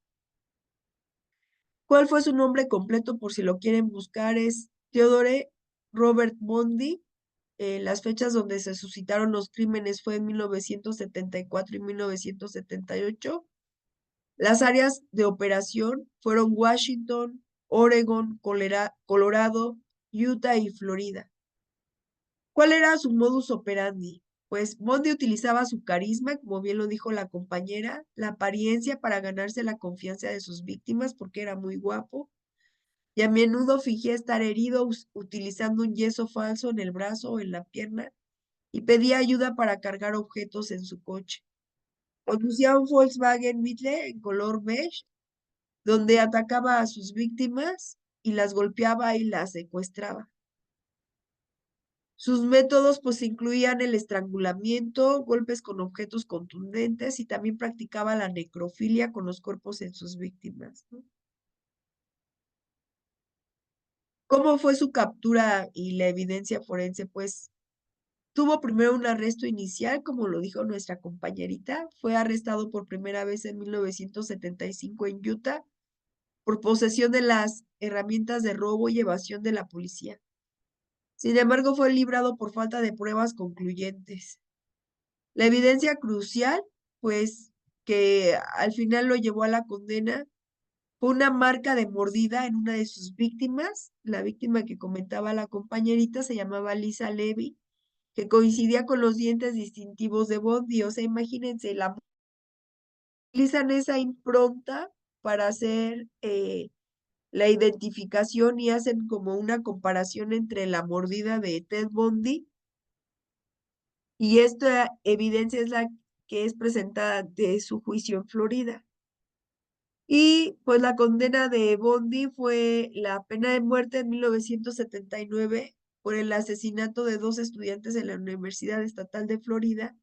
¿Cuál fue su nombre completo por si lo quieren buscar? Es Theodore Robert Bundy. Las fechas donde se suscitaron los crímenes fue en 1974 y 1978. Las áreas de operación fueron Washington, Oregon, Colorado, Utah y Florida. ¿Cuál era su modus operandi? Pues Bundy utilizaba su carisma, como bien lo dijo la compañera, la apariencia para ganarse la confianza de sus víctimas porque era muy guapo, y a menudo fingía estar herido utilizando un yeso falso en el brazo o en la pierna, y pedía ayuda para cargar objetos en su coche. Conducía un Volkswagen Beetle en color beige, donde atacaba a sus víctimas y las golpeaba y las secuestraba. Sus métodos pues incluían el estrangulamiento, golpes con objetos contundentes, y también practicaba la necrofilia con los cuerpos en sus víctimas, ¿no? ¿Cómo fue su captura y la evidencia forense? Pues tuvo primero un arresto inicial, como lo dijo nuestra compañerita. Fue arrestado por primera vez en 1975 en Utah por posesión de las herramientas de robo y evasión de la policía. Sin embargo, fue librado por falta de pruebas concluyentes. La evidencia crucial, pues, que al final lo llevó a la condena, fue una marca de mordida en una de sus víctimas. La víctima que comentaba la compañerita se llamaba Lisa Levy, que coincidía con los dientes distintivos de Bundy. O sea, imagínense, utilizan esa impronta para hacer la identificación y hacen como una comparación entre la mordida de Ted Bundy, y esta evidencia es la que es presentada de su juicio en Florida. Y pues la condena de Bundy fue la pena de muerte en 1979 por el asesinato de 2 estudiantes en la Universidad Estatal de Florida.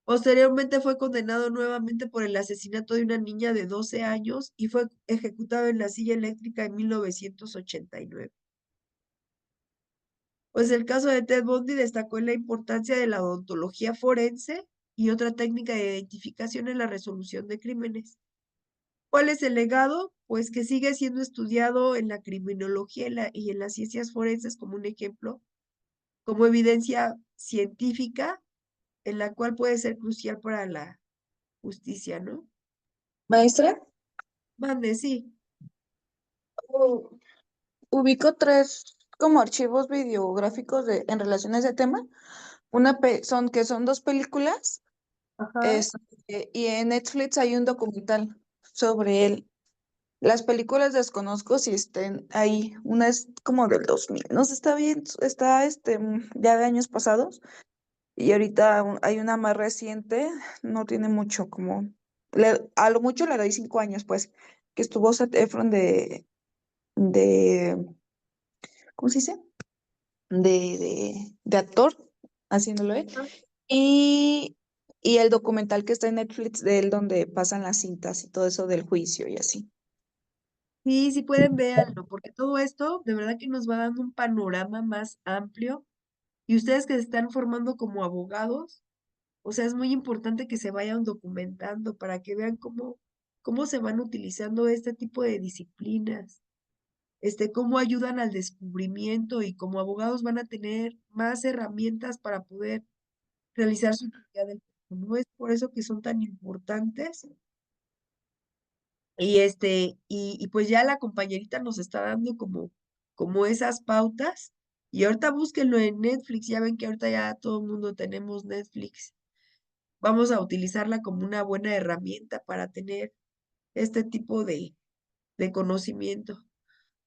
Posteriormente fue condenado nuevamente por el asesinato de una niña de 12 años y fue ejecutado en la silla eléctrica en 1989. Pues el caso de Ted Bundy destacó en la importancia de la odontología forense y otra técnica de identificación en la resolución de crímenes. ¿Cuál es el legado? Pues que sigue siendo estudiado en la criminología y en las ciencias forenses como un ejemplo, como evidencia científica en la cual puede ser crucial para la justicia, ¿no? Maestra, Mande, sí. u- ubico tres como archivos videográficos en relación a ese tema. Son dos películas, Ajá. y en Netflix hay un documental sobre él. Las películas desconozco si estén ahí. Una es como del 2000, no sé, está bien, está ya de años pasados. Y ahorita hay una más reciente, no tiene mucho, a lo mucho le doy 5 años, pues, que estuvo Zac Efron de, ¿cómo se dice? De actor, haciéndolo él. Y, y el documental que está en Netflix de él, donde pasan las cintas y todo eso del juicio y así. Sí, sí pueden verlo, porque todo esto de verdad que nos va dando un panorama más amplio. Y ustedes que se están formando como abogados, o sea, es muy importante que se vayan documentando para que vean cómo se van utilizando este tipo de disciplinas, cómo ayudan al descubrimiento, y como abogados van a tener más herramientas para poder realizar su tarea del caso, ¿no? Es por eso que son tan importantes. Y pues ya la compañerita nos está dando como esas pautas. Y ahorita búsquenlo en Netflix, ya ven que ahorita ya todo el mundo tenemos Netflix. Vamos a utilizarla como una buena herramienta para tener este tipo de conocimiento.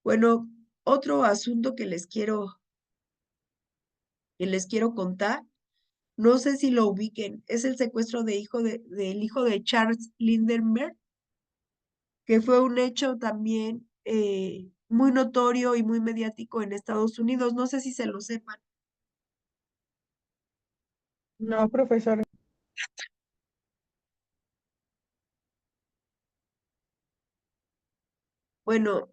Bueno, otro asunto que les quiero contar, no sé si lo ubiquen, es el secuestro del hijo de Charles Lindbergh, que fue un hecho también muy notorio y muy mediático en Estados Unidos. No sé si se lo sepan. No, profesor. Bueno,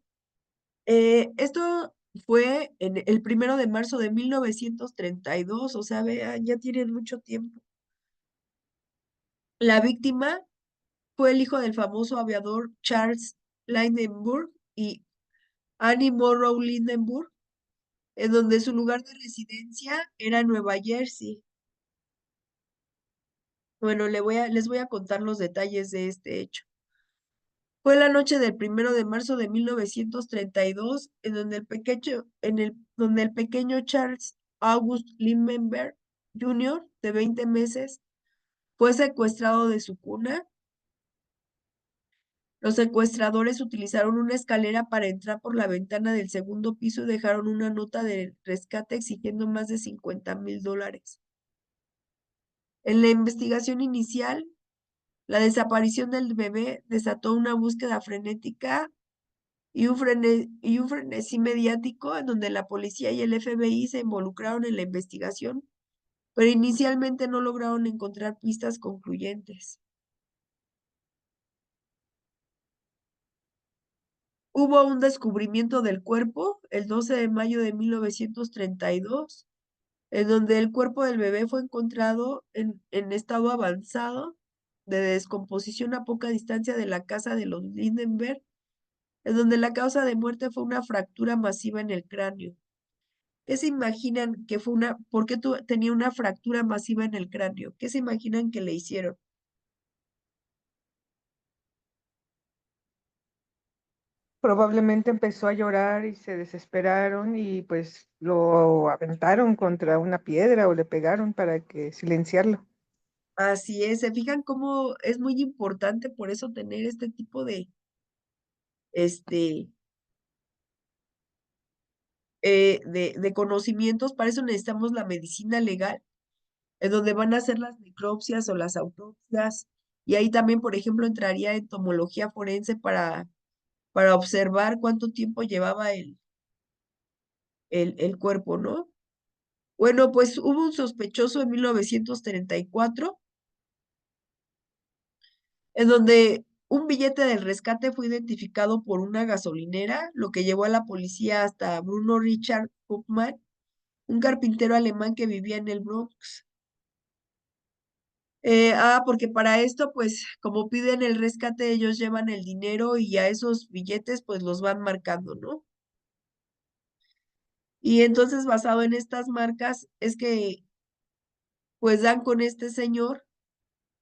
esto fue en el 1 de marzo de 1932, o sea, vean, ya tienen mucho tiempo. La víctima fue el hijo del famoso aviador Charles Lindbergh y Annie Morrow Lindbergh, en donde su lugar de residencia era Nueva Jersey. Bueno, les voy a contar los detalles de este hecho. Fue la noche del 1 de marzo de 1932, en donde el pequeño Charles August Lindbergh Jr., de 20 meses, fue secuestrado de su cuna. Los secuestradores utilizaron una escalera para entrar por la ventana del segundo piso y dejaron una nota de rescate exigiendo más de $50,000. En la investigación inicial, la desaparición del bebé desató una búsqueda frenética y un frenesí mediático en donde la policía y el FBI se involucraron en la investigación, pero inicialmente no lograron encontrar pistas concluyentes. Hubo un descubrimiento del cuerpo el 12 de mayo de 1932, en donde el cuerpo del bebé fue encontrado en estado avanzado de descomposición a poca distancia de la casa de los Lindenberg, en donde la causa de muerte fue una fractura masiva en el cráneo. ¿Qué se imaginan que fue por qué tenía una fractura masiva en el cráneo? ¿Qué se imaginan que le hicieron? Probablemente empezó a llorar y se desesperaron y pues lo aventaron contra una piedra o le pegaron para que silenciarlo. Así es, ¿se fijan cómo es muy importante por eso tener este tipo este, de conocimientos? Para eso necesitamos la medicina legal, en donde van a hacer las necropsias o las autopsias. Y ahí también, por ejemplo, entraría entomología forense para observar cuánto tiempo llevaba el cuerpo, ¿no? Bueno, pues hubo un sospechoso en 1934, en donde un billete del rescate fue identificado por una gasolinera, lo que llevó a la policía hasta Bruno Richard Hoffman, un carpintero alemán que vivía en el Bronx. Porque para esto, pues, como piden el rescate, ellos llevan el dinero y a esos billetes, pues, los van marcando, ¿no? Y entonces, basado en estas marcas, es que, pues, dan con este señor,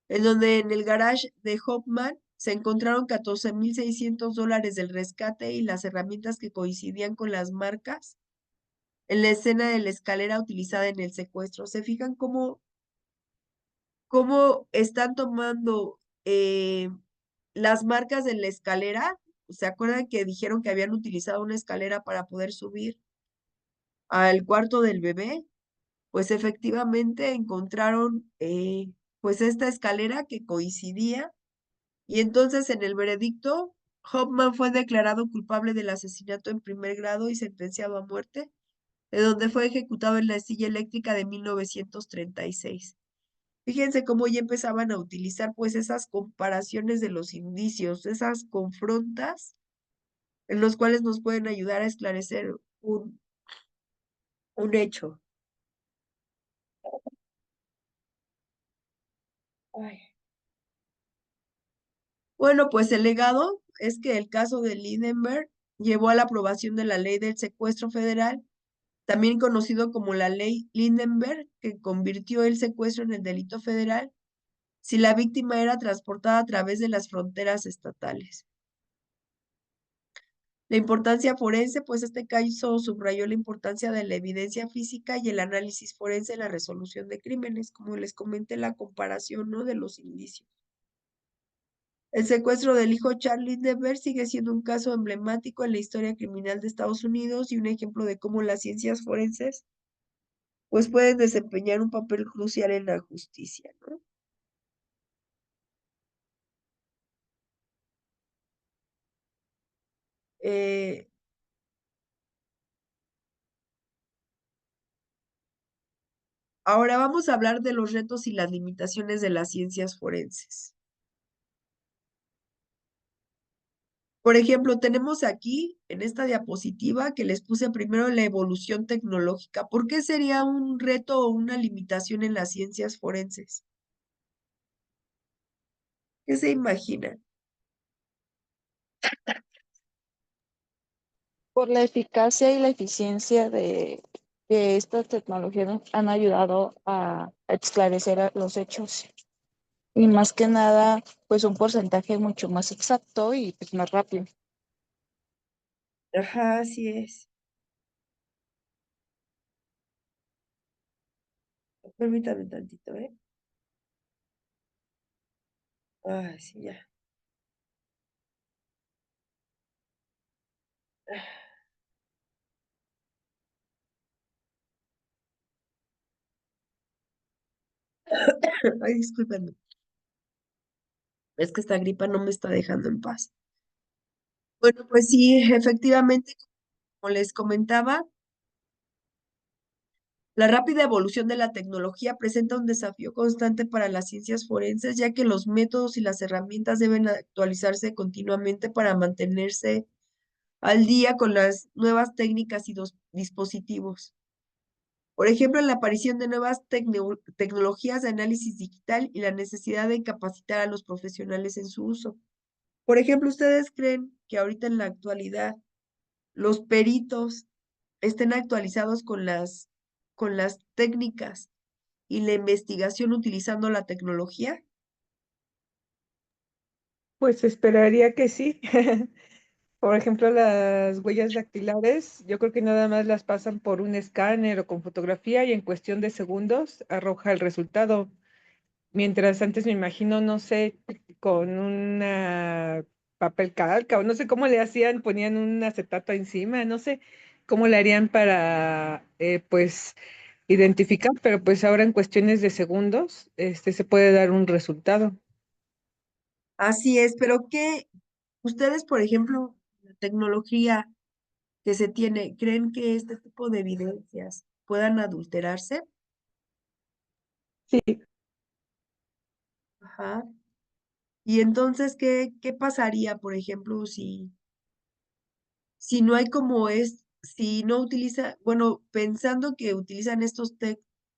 en donde en el garage de Hoffman se encontraron $14,600 del rescate y las herramientas que coincidían con las marcas en la escena de la escalera utilizada en el secuestro. ¿Se fijan cómo están tomando las marcas de la escalera? ¿Se acuerdan que dijeron que habían utilizado una escalera para poder subir al cuarto del bebé? Pues efectivamente encontraron pues esta escalera que coincidía, y entonces en el veredicto Hoffman fue declarado culpable del asesinato en primer grado y sentenciado a muerte, de donde fue ejecutado en la silla eléctrica de 1936. Fíjense cómo ya empezaban a utilizar pues esas comparaciones de los indicios, esas confrontas en los cuales nos pueden ayudar a esclarecer un hecho. Ay. Bueno, pues el legado es que el caso de Lindenberg llevó a la aprobación de la ley del secuestro federal, también conocido como la ley Lindenberg, que convirtió el secuestro en el delito federal si la víctima era transportada a través de las fronteras estatales. La importancia forense, pues este caso subrayó la importancia de la evidencia física y el análisis forense en la resolución de crímenes, como les comenté, la comparación, ¿no?, de los indicios. El secuestro del hijo Charlie Dever sigue siendo un caso emblemático en la historia criminal de Estados Unidos y un ejemplo de cómo las ciencias forenses pues pueden desempeñar un papel crucial en la justicia, ¿no? Eh, Ahora vamos a hablar de los retos y las limitaciones de las ciencias forenses. Por ejemplo, tenemos aquí en esta diapositiva que les puse primero la evolución tecnológica. ¿Por qué sería un reto o una limitación en las ciencias forenses? ¿Qué se imaginan? Por la eficacia y la eficiencia de que estas tecnologías nos han ayudado a esclarecer los hechos. Y más que nada, pues un porcentaje mucho más exacto y pues más rápido. Ajá, así es. Permítame tantito, ¿eh? Ay, sí, ya. Ay, discúlpenme. Es que esta gripa no me está dejando en paz. Bueno, pues sí, efectivamente, como les comentaba, la rápida evolución de la tecnología presenta un desafío constante para las ciencias forenses, ya que los métodos y las herramientas deben actualizarse continuamente para mantenerse al día con las nuevas técnicas y dispositivos. Por ejemplo, la aparición de nuevas tecnologías de análisis digital y la necesidad de capacitar a los profesionales en su uso. Por ejemplo, ¿ustedes creen que ahorita en la actualidad los peritos estén actualizados con las técnicas y la investigación utilizando la tecnología? Pues esperaría que sí. Por ejemplo, las huellas dactilares, yo creo que nada más las pasan por un escáner o con fotografía y en cuestión de segundos arroja el resultado. Mientras antes me imagino, no sé, con una papel calca o no sé cómo le hacían, ponían un acetato encima, no sé cómo le harían para, pues, identificar, pero pues ahora en cuestiones de segundos, se puede dar un resultado. Así es, pero ¿qué ustedes, por ejemplo, la tecnología que se tiene, creen que este tipo de evidencias puedan adulterarse? Sí, Ajá. Y entonces, ¿qué pasaría, por ejemplo, si no hay como si no utiliza, bueno, pensando que utilizan estos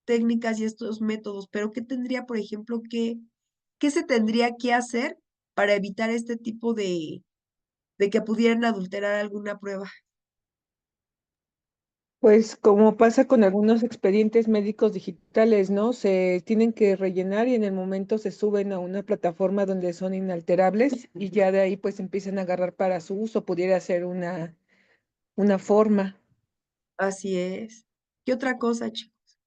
técnicas y estos métodos, pero qué tendría, por ejemplo, qué se tendría que hacer para evitar este tipo de que pudieran adulterar alguna prueba? pues como pasa con algunos expedientes médicos digitales, ¿no? Se tienen que rellenar y en el momento se suben a una plataforma donde son inalterables y ya de ahí pues empiezan a agarrar para su uso, pudiera ser una forma. Así es. ¿Qué otra cosa, chicos?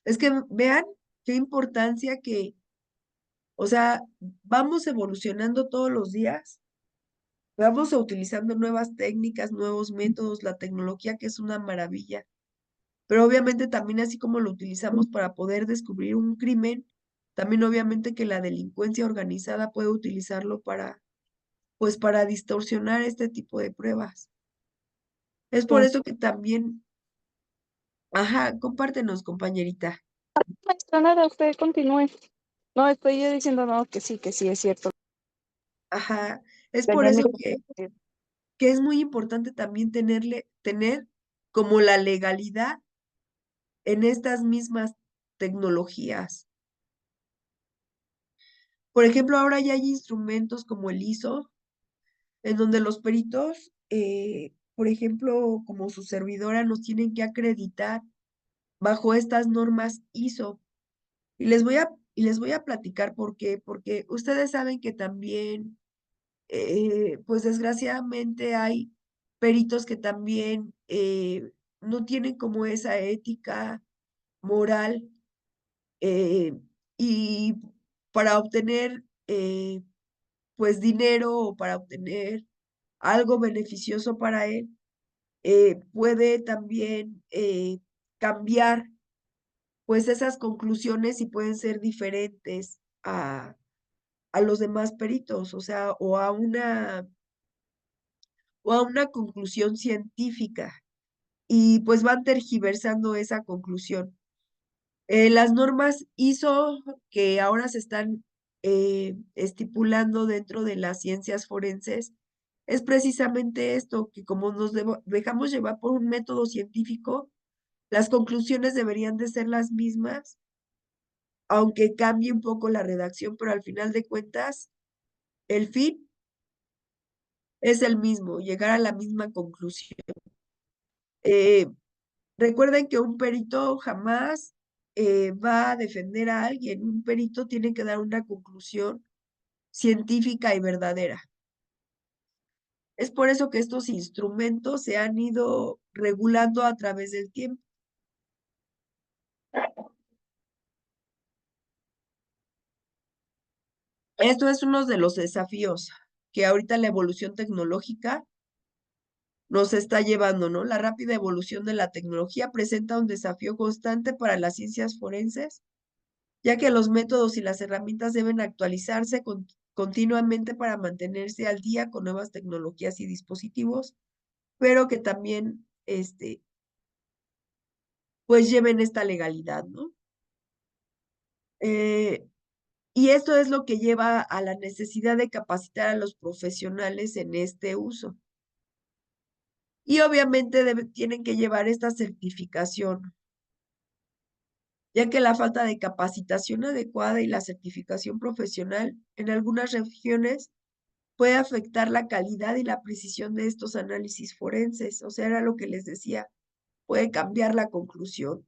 Es que vean qué importancia que, o sea, vamos evolucionando todos los días, vamos utilizando nuevas técnicas, nuevos métodos, la tecnología que es una maravilla. Pero obviamente también así como lo utilizamos para poder descubrir un crimen, también obviamente que la delincuencia organizada puede utilizarlo pues para distorsionar este tipo de pruebas. Es por Son eso que también, ajá, compártenos, compañerita. Maestra, nada, usted continúe. No, estoy yo diciendo no, que sí, es cierto. Ajá, es por Tenía mi eso respuesta. que es muy importante también tener como la legalidad en estas mismas tecnologías. Por ejemplo, ahora ya hay instrumentos como el ISO, en donde los peritos, por ejemplo, como su servidora, nos tienen que acreditar bajo estas normas ISO. Y les voy a platicar por qué, porque ustedes saben que también, pues desgraciadamente hay peritos que también no tienen como esa ética moral y para obtener pues dinero o para obtener algo beneficioso para él, puede también cambiar pues esas conclusiones y pueden ser diferentes a los demás peritos, o sea, o a una conclusión científica y pues van tergiversando esa conclusión. Las normas ISO que ahora se están estipulando dentro de las ciencias forenses es precisamente esto, que como nos dejamos llevar por un método científico, las conclusiones deberían de ser las mismas, aunque cambie un poco la redacción, pero al final de cuentas, el fin es el mismo, llegar a la misma conclusión. Eh, Recuerden que un perito jamás va a defender a alguien. Un perito tiene que dar una conclusión científica y verdadera. Es por eso que estos instrumentos se han ido regulando a través del tiempo. Esto es uno de los desafíos que ahorita la evolución tecnológica nos está llevando, ¿no? La rápida evolución de la tecnología presenta un desafío constante para las ciencias forenses, ya que los métodos y las herramientas deben actualizarse continuamente para mantenerse al día con nuevas tecnologías y dispositivos, pero que también, pues lleven esta legalidad, ¿no? Eh, y esto es lo que lleva a la necesidad de capacitar a los profesionales en este uso. Y obviamente tienen que llevar esta certificación, ya que la falta de capacitación adecuada y la certificación profesional en algunas regiones puede afectar la calidad y la precisión de estos análisis forenses. O sea, era lo que les decía, puede cambiar la conclusión.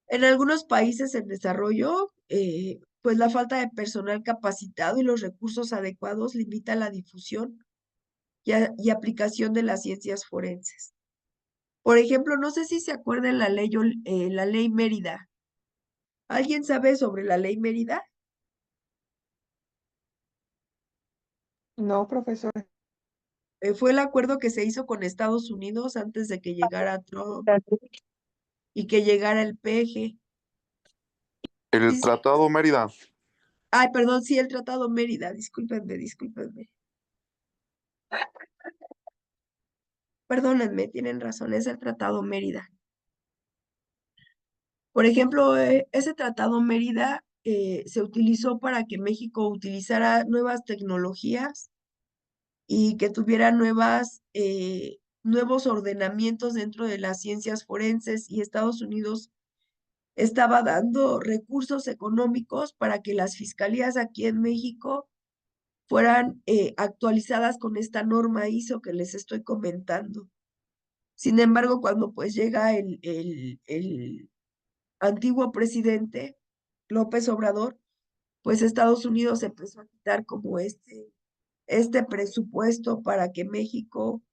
En algunos países en desarrollo, pues la falta de personal capacitado y los recursos adecuados limita la difusión y aplicación de las ciencias forenses. Por ejemplo, no sé si se acuerdan la ley Mérida. ¿Alguien sabe sobre la ley Mérida? No, profesor. Fue el acuerdo que se hizo con Estados Unidos antes de que llegara Trump y que llegara el PG. El Sí, Tratado Mérida. ay, perdón, sí, el Tratado Mérida, discúlpenme. Perdónenme, tienen razón, es el Tratado Mérida. Por ejemplo, ese Tratado Mérida se utilizó para que México utilizara nuevas tecnologías y que tuviera nuevos ordenamientos dentro de las ciencias forenses, y Estados Unidos estaba dando recursos económicos para que las fiscalías aquí en México fueran actualizadas con esta norma ISO que les estoy comentando. Sin embargo, cuando pues llega el antiguo presidente López Obrador, pues Estados Unidos empezó a quitar como este presupuesto para que México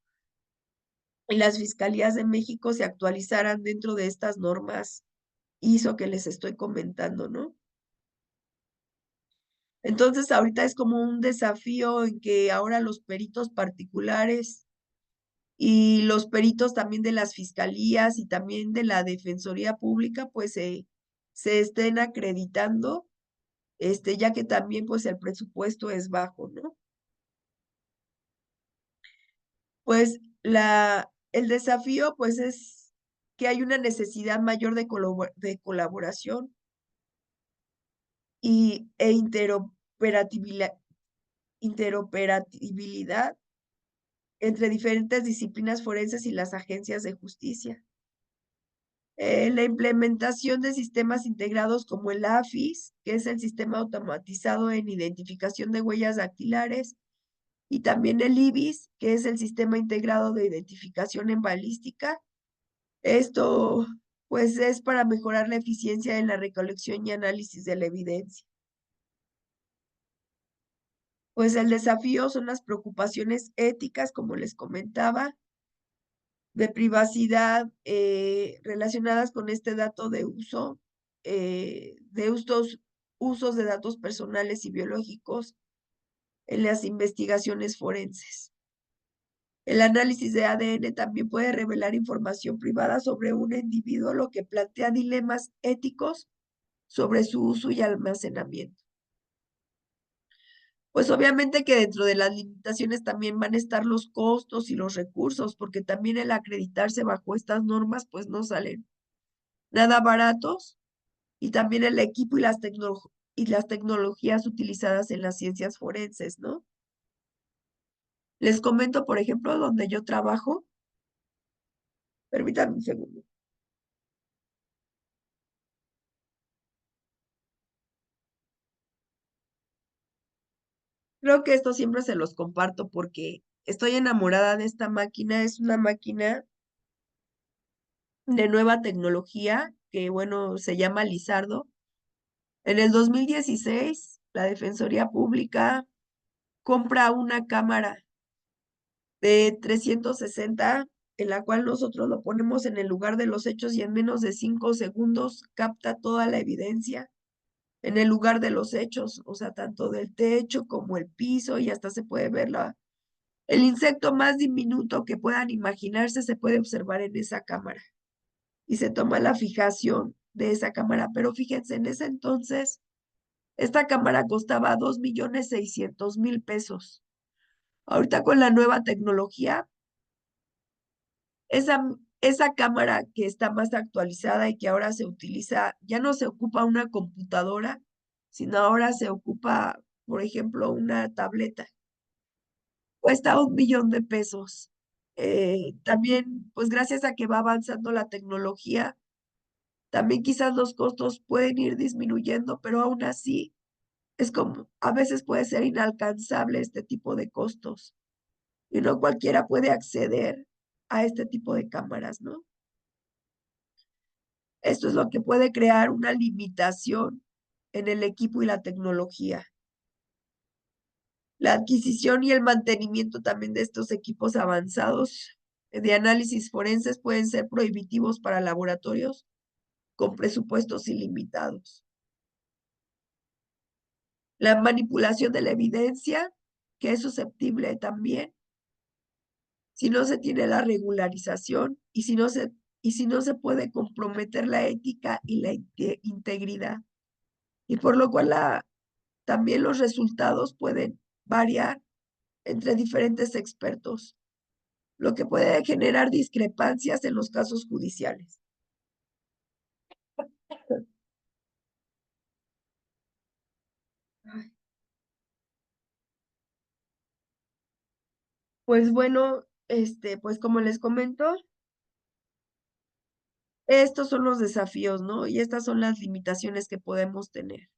y las fiscalías de México se actualizaran dentro de estas normas ISO que les estoy comentando, ¿no? Entonces, ahorita es como un desafío en que ahora los peritos particulares y los peritos también de las fiscalías y también de la Defensoría Pública, pues se estén acreditando, ya que también pues el presupuesto es bajo, ¿no? Pues el desafío pues es que hay una necesidad mayor de colaboración e interoperatividad entre diferentes disciplinas forenses y las agencias de justicia. La implementación de sistemas integrados como el AFIS, que es el sistema automatizado en identificación de huellas dactilares, y también el IBIS, que es el sistema integrado de identificación en balística. Esto, pues, es para mejorar la eficiencia en la recolección y análisis de la evidencia. Pues el desafío son las preocupaciones éticas, como les comentaba, de privacidad relacionadas con este dato de uso, de estos usos de datos personales y biológicos en las investigaciones forenses. El análisis de ADN también puede revelar información privada sobre un individuo, lo que plantea dilemas éticos sobre su uso y almacenamiento. Pues obviamente que dentro de las limitaciones también van a estar los costos y los recursos, porque también el acreditarse bajo estas normas, pues nada baratos, y también el equipo y las tecnologías utilizadas en las ciencias forenses, ¿no? Les comento, por ejemplo, donde yo trabajo. Permítanme un segundo. Creo que esto siempre se los comparto porque estoy enamorada de esta máquina. Es una máquina de nueva tecnología que, bueno, se llama Lizardo. En el 2016, la Defensoría Pública compra una cámara de 360, en la cual nosotros lo ponemos en el lugar de los hechos y en menos de 5 segundos capta toda la evidencia en el lugar de los hechos, o sea, tanto del techo como el piso, y hasta se puede ver el insecto más diminuto que puedan imaginarse se puede observar en esa cámara y se toma la fijación de esa cámara. Pero fíjense, en ese entonces, esta cámara costaba 2,600,000 pesos. Ahorita con la nueva tecnología, esa cámara que está más actualizada y que ahora se utiliza, ya no se ocupa una computadora, sino ahora se ocupa, por ejemplo, una tableta. Cuesta 1,000,000 de pesos. También, pues gracias a que va avanzando la tecnología, también quizás los costos pueden ir disminuyendo, pero aún así es como, a veces puede ser inalcanzable este tipo de costos y no cualquiera puede acceder a este tipo de cámaras, ¿no? Esto es lo que puede crear una limitación en el equipo y la tecnología. La adquisición y el mantenimiento también de estos equipos avanzados de análisis forenses pueden ser prohibitivos para laboratorios con presupuestos ilimitados. La manipulación de la evidencia, que es susceptible también, si no se tiene la regularización y si no se puede comprometer la ética y la integridad. Y por lo cual también los resultados pueden variar entre diferentes expertos, lo que puede generar discrepancias en los casos judiciales. Ay. Pues bueno, pues como les comento, estos son los desafíos, ¿no? Y estas son las limitaciones que podemos tener.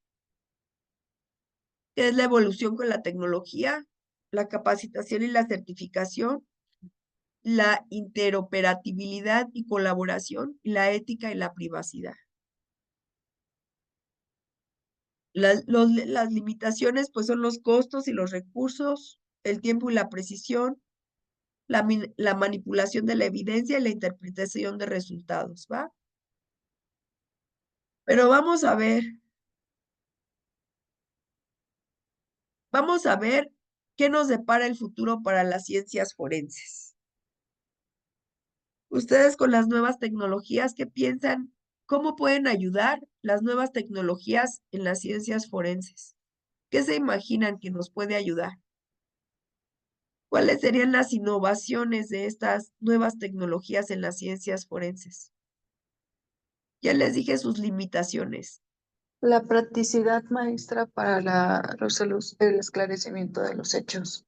Es la evolución con la tecnología, la capacitación y la certificación, la interoperabilidad y colaboración, la ética y la privacidad. Las limitaciones, pues, son los costos y los recursos, el tiempo y la precisión, la manipulación de la evidencia y la interpretación de resultados, ¿va? Pero vamos a ver qué nos depara el futuro para las ciencias forenses. Ustedes con las nuevas tecnologías, ¿qué piensan? ¿Cómo pueden ayudar las nuevas tecnologías en las ciencias forenses? ¿Qué se imaginan que nos puede ayudar? ¿Cuáles serían las innovaciones de estas nuevas tecnologías en las ciencias forenses? Ya les dije sus limitaciones. La practicidad maestra para el esclarecimiento de los hechos.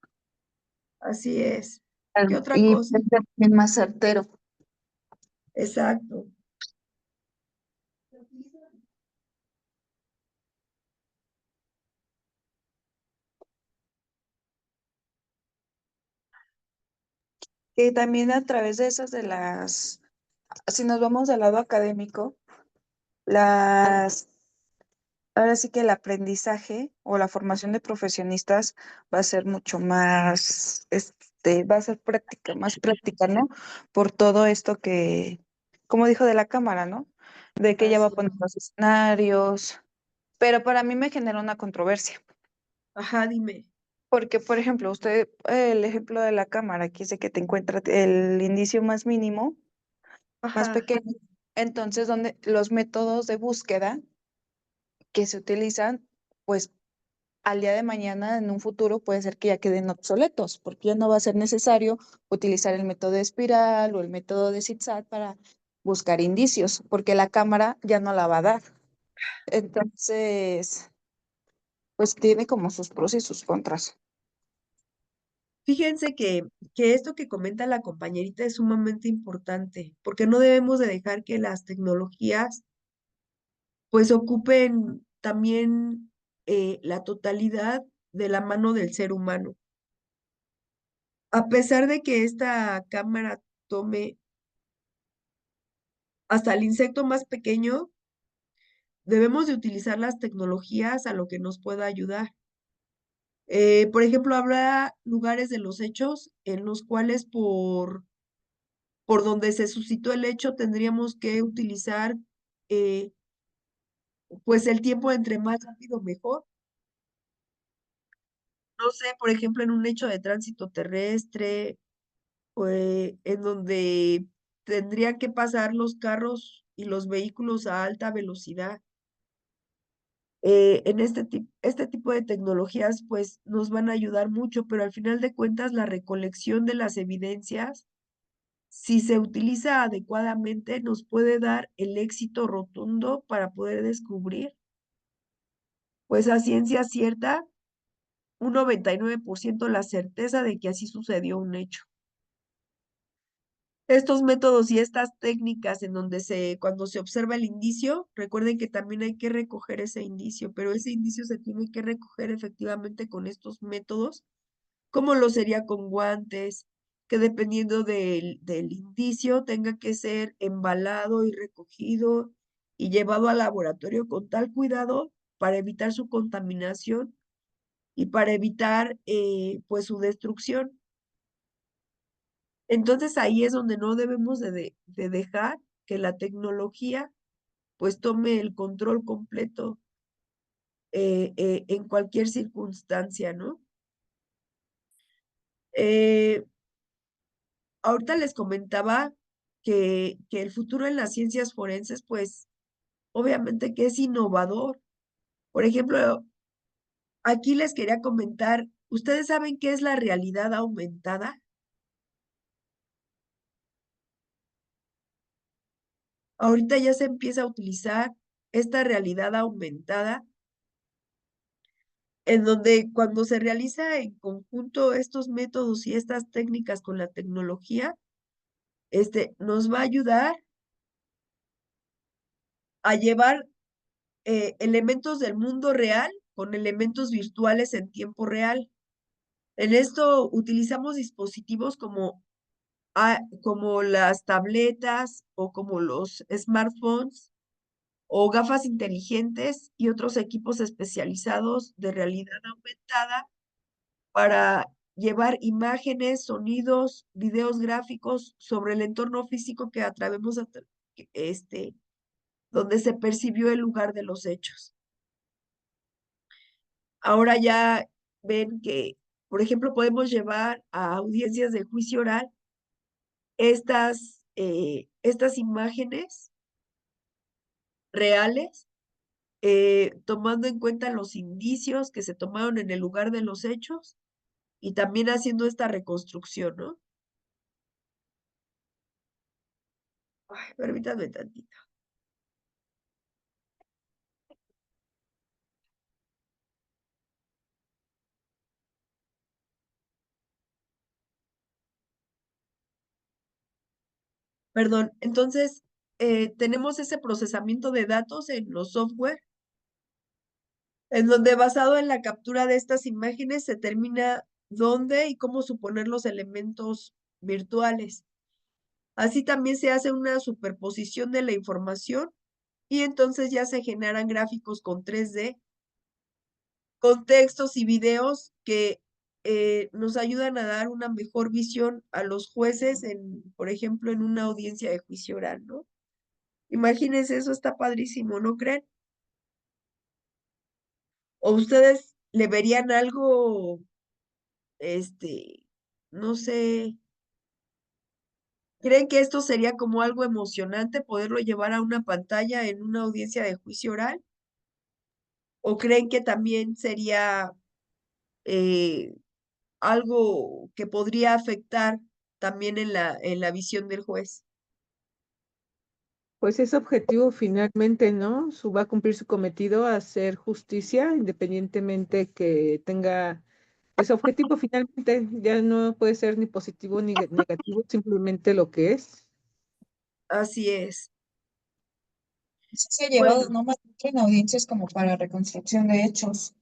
Así es. ¿Qué otra Y cosa? puede ser también más certero. Exacto. Que también a través de si nos vamos del lado académico, las, ahora sí que el aprendizaje o la formación de profesionistas va a ser mucho más, va a ser práctica, más práctica, ¿no? Por todo esto como dijo de la cámara, ¿no? De que ella va a Así poner es. los escenarios, pero para mí me genera una controversia. Ajá, dime. Porque, por ejemplo, el ejemplo de la cámara, aquí dice que te encuentra el indicio más mínimo, más Ajá, pequeño. Entonces, donde los métodos de búsqueda que se utilizan, pues al día de mañana, en un futuro, puede ser que ya queden obsoletos, porque ya no va a ser necesario utilizar el método de espiral o el método de zigzag para buscar indicios, porque la cámara ya no la va a dar. Entonces, pues tiene como sus pros y sus contras. Fíjense que esto que comenta la compañerita es sumamente importante, porque no debemos de dejar que las tecnologías pues ocupen también la totalidad de la mano del ser humano. A pesar de que esta cámara tome hasta el insecto más pequeño, debemos de utilizar las tecnologías a lo que nos pueda ayudar. Por ejemplo, habrá lugares de los hechos en los cuales por donde se suscitó el hecho tendríamos que utilizar pues el tiempo entre más rápido mejor. No sé, por ejemplo, en un hecho de tránsito terrestre, en donde tendrían que pasar los carros y los vehículos a alta velocidad. En este tipo de tecnologías, pues nos van a ayudar mucho, pero al final de cuentas, la recolección de las evidencias, si se utiliza adecuadamente, nos puede dar el éxito rotundo para poder descubrir, pues a ciencia cierta, un 99% la certeza de que así sucedió un hecho. Estos métodos y estas técnicas en donde cuando se observa el indicio, recuerden que también hay que recoger ese indicio, pero ese indicio se tiene que recoger efectivamente con estos métodos, como lo sería con guantes, que dependiendo del indicio tenga que ser embalado y recogido y llevado al laboratorio con tal cuidado para evitar su contaminación y para evitar pues su destrucción. Entonces ahí es donde no debemos de dejar que la tecnología pues tome el control completo en cualquier circunstancia, ¿no? Eh, Ahorita les comentaba que el futuro en las ciencias forenses pues obviamente que es innovador. Por ejemplo, aquí les quería comentar, ¿ustedes saben qué es la realidad aumentada? Ahorita ya se empieza a utilizar esta realidad aumentada en donde cuando se realiza en conjunto estos métodos y estas técnicas con la tecnología, nos va a ayudar a llevar elementos del mundo real con elementos virtuales en tiempo real. En esto utilizamos dispositivos como las tabletas o como los smartphones o gafas inteligentes y otros equipos especializados de realidad aumentada para llevar imágenes, sonidos, videos gráficos sobre el entorno físico que donde se percibió el lugar de los hechos. Ahora ya ven que, por ejemplo, podemos llevar a audiencias de juicio oral estas imágenes reales, tomando en cuenta los indicios que se tomaron en el lugar de los hechos y también haciendo esta reconstrucción, ¿no? Ay, permítanme tantito. Perdón, entonces tenemos ese procesamiento de datos en los software, en donde basado en la captura de estas imágenes se determina dónde y cómo suponer los elementos virtuales. Así también se hace una superposición de la información y entonces ya se generan gráficos con 3D, con textos y videos que nos ayudan a dar una mejor visión a los jueces, por ejemplo, en una audiencia de juicio oral, ¿no? Imagínense, eso está padrísimo, ¿no creen? ¿O ustedes le verían algo, este, no sé, creen que esto sería como algo emocionante poderlo llevar a una pantalla en una audiencia de juicio oral? ¿O creen que también sería eh, algo que podría afectar también en la visión del juez? Pues ese objetivo finalmente, ¿no? Va a cumplir su cometido, hacer justicia, independientemente que tenga ese objetivo finalmente. Ya no puede ser ni positivo ni negativo, simplemente lo que es. Así es. Sí se ha llevado, Bueno, ¿no? Más en audiencias como para reconstrucción de hechos.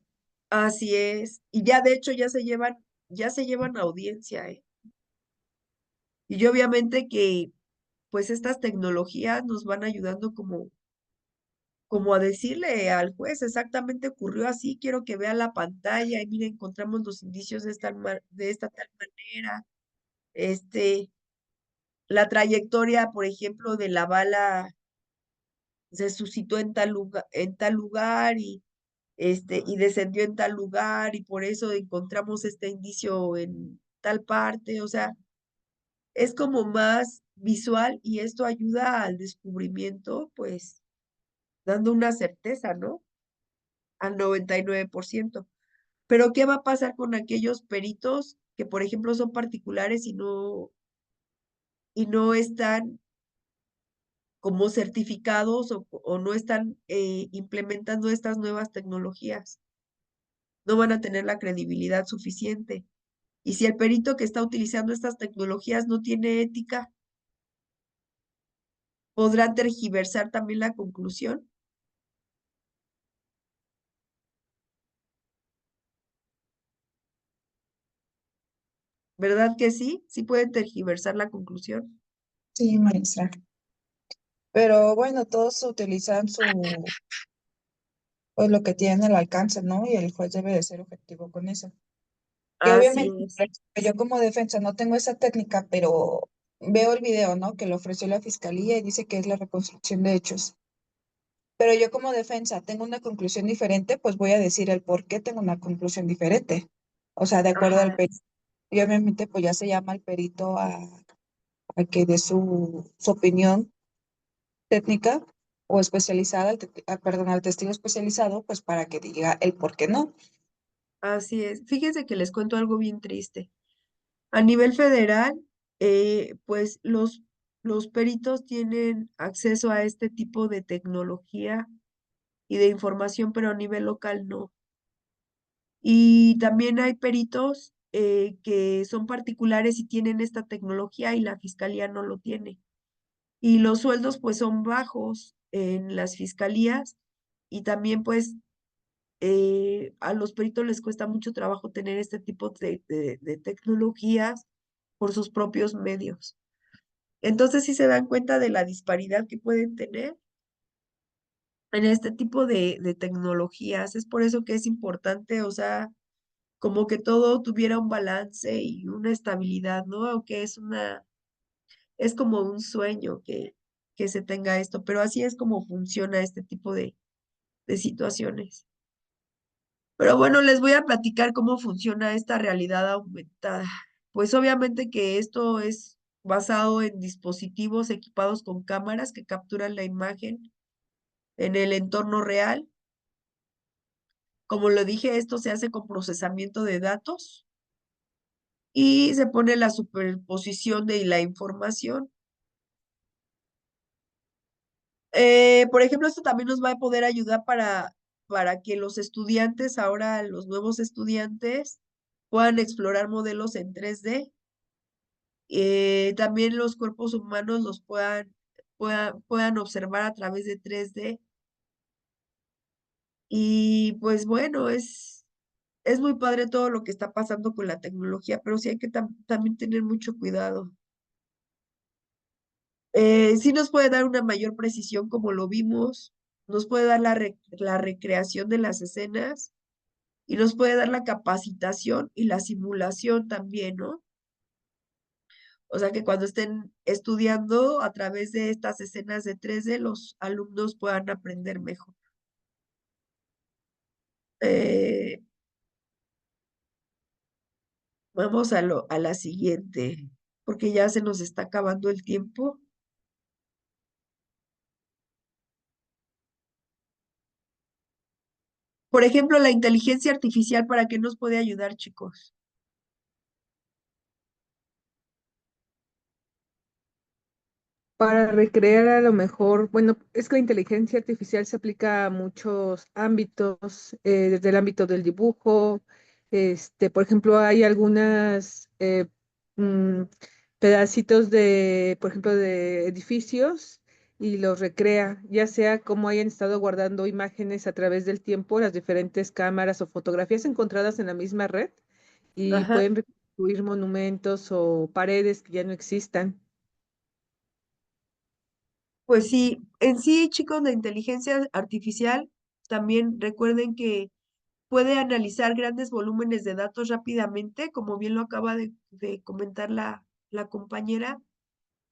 así es. Y ya de hecho ya se llevan audiencia, ¿eh? Y obviamente que pues estas tecnologías nos van ayudando como a decirle al juez, exactamente ocurrió así, quiero que vea la pantalla y mire, encontramos los indicios de esta tal manera. Este, la trayectoria, por ejemplo, de la bala se suscitó en tal lugar y descendió en tal lugar y por eso encontramos este indicio en tal parte, o sea, es como más visual y esto ayuda al descubrimiento, pues, dando una certeza, ¿no? Al 99%. Pero, ¿qué va a pasar con aquellos peritos que, por ejemplo, son particulares y no están como certificados o no están implementando estas nuevas tecnologías? No van a tener la credibilidad suficiente. Y si el perito que está utilizando estas tecnologías no tiene ética, podrá tergiversar también la conclusión. ¿Verdad que sí? Sí pueden tergiversar la conclusión. Sí, maestra. Pero bueno, todos utilizan pues lo que tienen al alcance, ¿no? Y el juez debe de ser objetivo con eso. Que Así obviamente es. yo como defensa no tengo esa técnica, pero veo el video, ¿no? Que lo ofreció la fiscalía y dice que es la reconstrucción de hechos. Pero yo como defensa tengo una conclusión diferente, pues voy a decir el por qué tengo una conclusión diferente. O sea, de acuerdo al Ajá, perito. Y obviamente pues ya se llama al perito a que dé su opinión técnica o especializada, perdón, al testigo especializado, pues para que diga el por qué no. así es. Fíjense que les cuento algo bien triste. A nivel federal, pues los peritos tienen acceso a este tipo de tecnología y de información, pero a nivel local no. Y también hay peritos que son particulares y tienen esta tecnología y la fiscalía no lo tiene. Y los sueldos pues son bajos en las fiscalías y también pues a los peritos les cuesta mucho trabajo tener este tipo de tecnologías por sus propios medios. Entonces, si se dan cuenta de la disparidad que pueden tener en este tipo de tecnologías, es por eso que es importante, o sea, como que todo tuviera un balance y una estabilidad, ¿no? Aunque es como un sueño que se tenga esto, pero así es como funciona este tipo de situaciones. Pero bueno, les voy a platicar cómo funciona esta realidad aumentada. Pues obviamente que esto es basado en dispositivos equipados con cámaras que capturan la imagen en el entorno real. Como lo dije, esto se hace con procesamiento de datos y se pone la superposición de la información. Por ejemplo, esto también nos va a poder ayudar para que los estudiantes, ahora los nuevos estudiantes, puedan explorar modelos en 3D. También los cuerpos humanos los puedan observar a través de 3D. Y pues bueno, es muy padre todo lo que está pasando con la tecnología, pero sí hay que también tener mucho cuidado. Sí nos puede dar una mayor precisión como lo vimos, nos puede dar la recreación de las escenas y nos puede dar la capacitación y la simulación también, ¿no? O sea que cuando estén estudiando a través de estas escenas de 3D, los alumnos puedan aprender mejor. Eh, Vamos a la siguiente, porque ya se nos está acabando el tiempo. Por ejemplo, la inteligencia artificial, ¿para qué nos puede ayudar, chicos? Para recrear a lo mejor, bueno, es que la inteligencia artificial se aplica a muchos ámbitos, desde el ámbito del dibujo, por ejemplo, hay algunas mm, pedacitos de, por ejemplo, de edificios y los recrea, ya sea como hayan estado guardando imágenes a través del tiempo, las diferentes cámaras o fotografías encontradas en la misma red y Ajá. pueden reconstruir monumentos o paredes que ya no existan. Pues sí, en sí, chicos, la inteligencia artificial también recuerden que puede analizar grandes volúmenes de datos rápidamente, como bien lo acaba de comentar la compañera,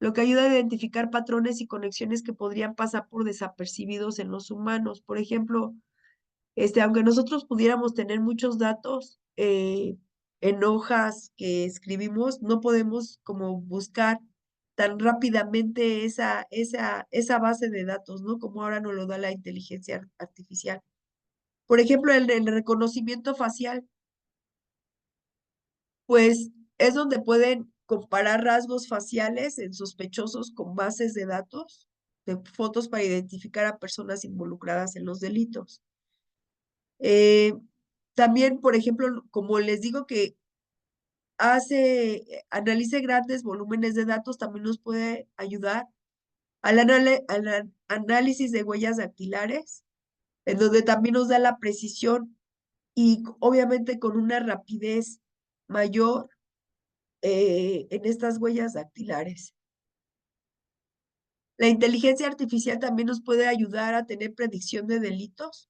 lo que ayuda a identificar patrones y conexiones que podrían pasar por desapercibidos en los humanos. Por ejemplo, aunque nosotros pudiéramos tener muchos datos en hojas que escribimos, no podemos como buscar tan rápidamente esa base de datos, ¿no? Como ahora nos lo da la inteligencia artificial. Por ejemplo, el reconocimiento facial, pues es donde pueden comparar rasgos faciales en sospechosos con bases de datos de fotos para identificar a personas involucradas en los delitos. Eh, También, por ejemplo, como les digo que analice grandes volúmenes de datos, también nos puede ayudar al análisis de huellas dactilares, en donde también nos da la precisión y obviamente con una rapidez mayor en estas huellas dactilares. La inteligencia artificial también nos puede ayudar a tener predicción de delitos,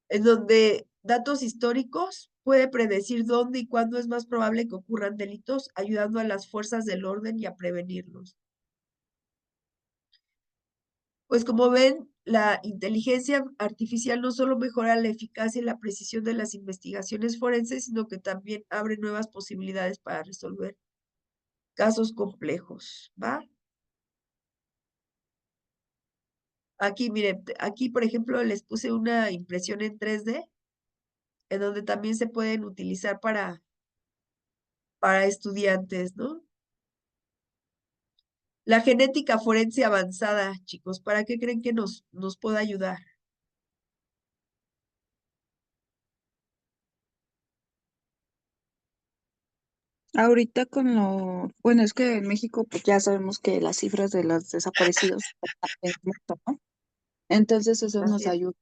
en donde datos históricos puede predecir dónde y cuándo es más probable que ocurran delitos, ayudando a las fuerzas del orden y a prevenirlos. Pues como ven, la inteligencia artificial no solo mejora la eficacia y la precisión de las investigaciones forenses, sino que también abre nuevas posibilidades para resolver casos complejos, ¿va? Aquí, miren, aquí, por ejemplo, les puse una impresión en 3D, en donde también se pueden utilizar para estudiantes, ¿no? La genética forense avanzada, chicos, ¿para qué creen que nos puede ayudar? Ahorita con bueno, es que en México pues ya sabemos que las cifras de los desaparecidos están mucho, ¿no? Entonces eso Así nos es. ayuda,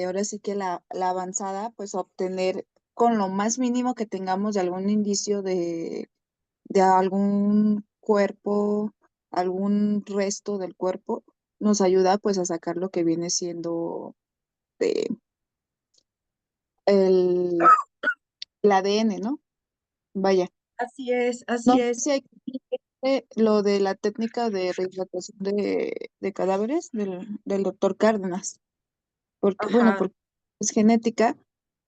ahora sí que la avanzada, pues a obtener con lo más mínimo que tengamos de algún indicio de algún cuerpo, algún resto del cuerpo, nos ayuda pues a sacar lo que viene siendo de el, el ADN, ¿no? Vaya. Así es, No así sé es. si hay lo de la técnica de rehidratación de cadáveres del doctor Cárdenas, porque, bueno, Ajá. porque es genética,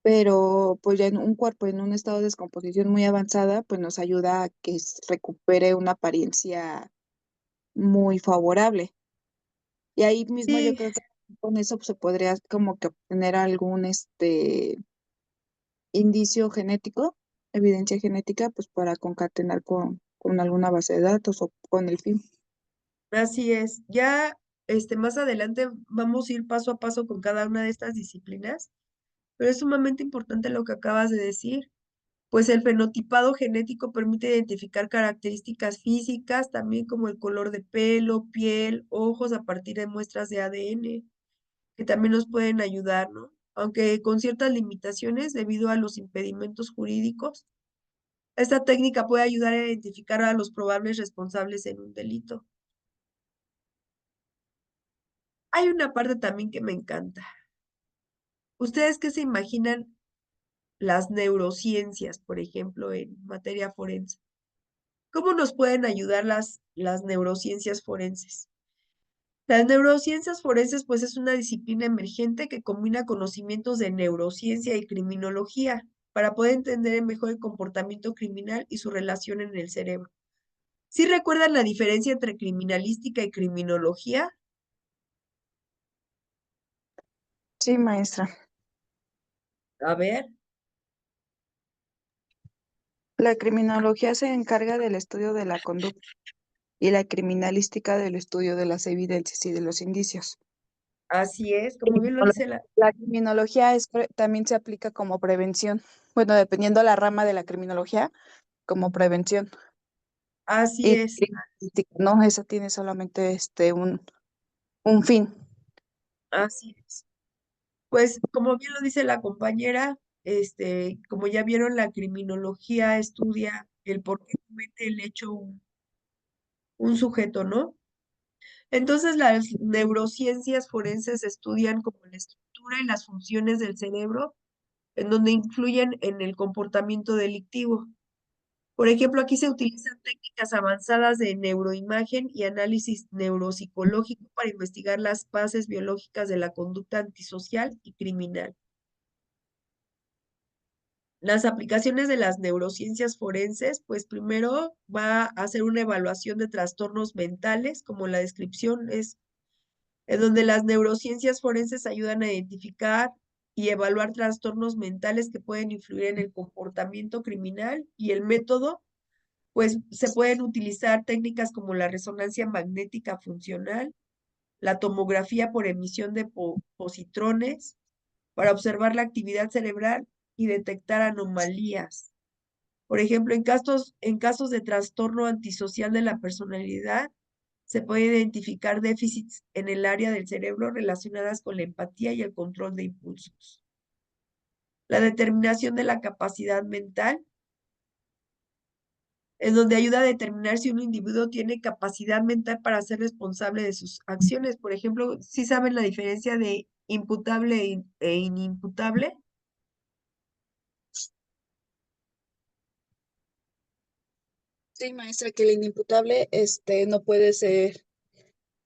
pero pues ya en un cuerpo en un estado de descomposición muy avanzada, pues nos ayuda a que recupere una apariencia muy favorable. Y ahí mismo yo Sí, creo que con eso pues, se podría como que obtener algún indicio genético, evidencia genética, pues para concatenar con alguna base de datos o con el fin. así es. Ya, más adelante vamos a ir paso a paso con cada una de estas disciplinas, pero es sumamente importante lo que acabas de decir, pues el fenotipado genético permite identificar características físicas, también como el color de pelo, piel, ojos, a partir de muestras de ADN, que también nos pueden ayudar, ¿no? Aunque con ciertas limitaciones debido a los impedimentos jurídicos. Esta técnica puede ayudar a identificar a los probables responsables en un delito. Hay una parte también que me encanta. ¿Ustedes qué se imaginan las neurociencias, por ejemplo, en materia forense? ¿Cómo nos pueden ayudar las neurociencias forenses? Las neurociencias forenses, pues, es una disciplina emergente que combina conocimientos de neurociencia y criminología para poder entender mejor el comportamiento criminal y su relación en el cerebro. ¿Sí recuerdan la diferencia entre criminalística y criminología? Sí, maestra. A ver. La criminología se encarga del estudio de la conducta y la criminalística del estudio de las evidencias y de los indicios. Así es, como bien lo dice la... La criminología también se aplica como prevención. Bueno, dependiendo la rama de la criminología, como prevención. Así Y la es, criminalística, no, esa tiene solamente un fin. así es. Pues como bien lo dice la compañera, como ya vieron, la criminología estudia el por qué comete el hecho un sujeto, ¿no? Entonces las neurociencias forenses estudian como la estructura y las funciones del cerebro, en donde influyen en el comportamiento delictivo. Por ejemplo, aquí se utilizan técnicas avanzadas de neuroimagen y análisis neuropsicológico para investigar las bases biológicas de la conducta antisocial y criminal. Las aplicaciones de las neurociencias forenses, pues primero va a hacer una evaluación de trastornos mentales, como la descripción es, en donde las neurociencias forenses ayudan a identificar y evaluar trastornos mentales que pueden influir en el comportamiento criminal, y el método, pues se pueden utilizar técnicas como la resonancia magnética funcional, la tomografía por emisión de positrones, para observar la actividad cerebral y detectar anomalías. Por ejemplo, en casos de trastorno antisocial de la personalidad, se puede identificar déficits en el área del cerebro relacionadas con la empatía y el control de impulsos. La determinación de la capacidad mental, en donde ayuda a determinar si un individuo tiene capacidad mental para ser responsable de sus acciones. Por ejemplo, ¿sí saben la diferencia de imputable e inimputable? Sí, maestra, que el inimputable no puede ser,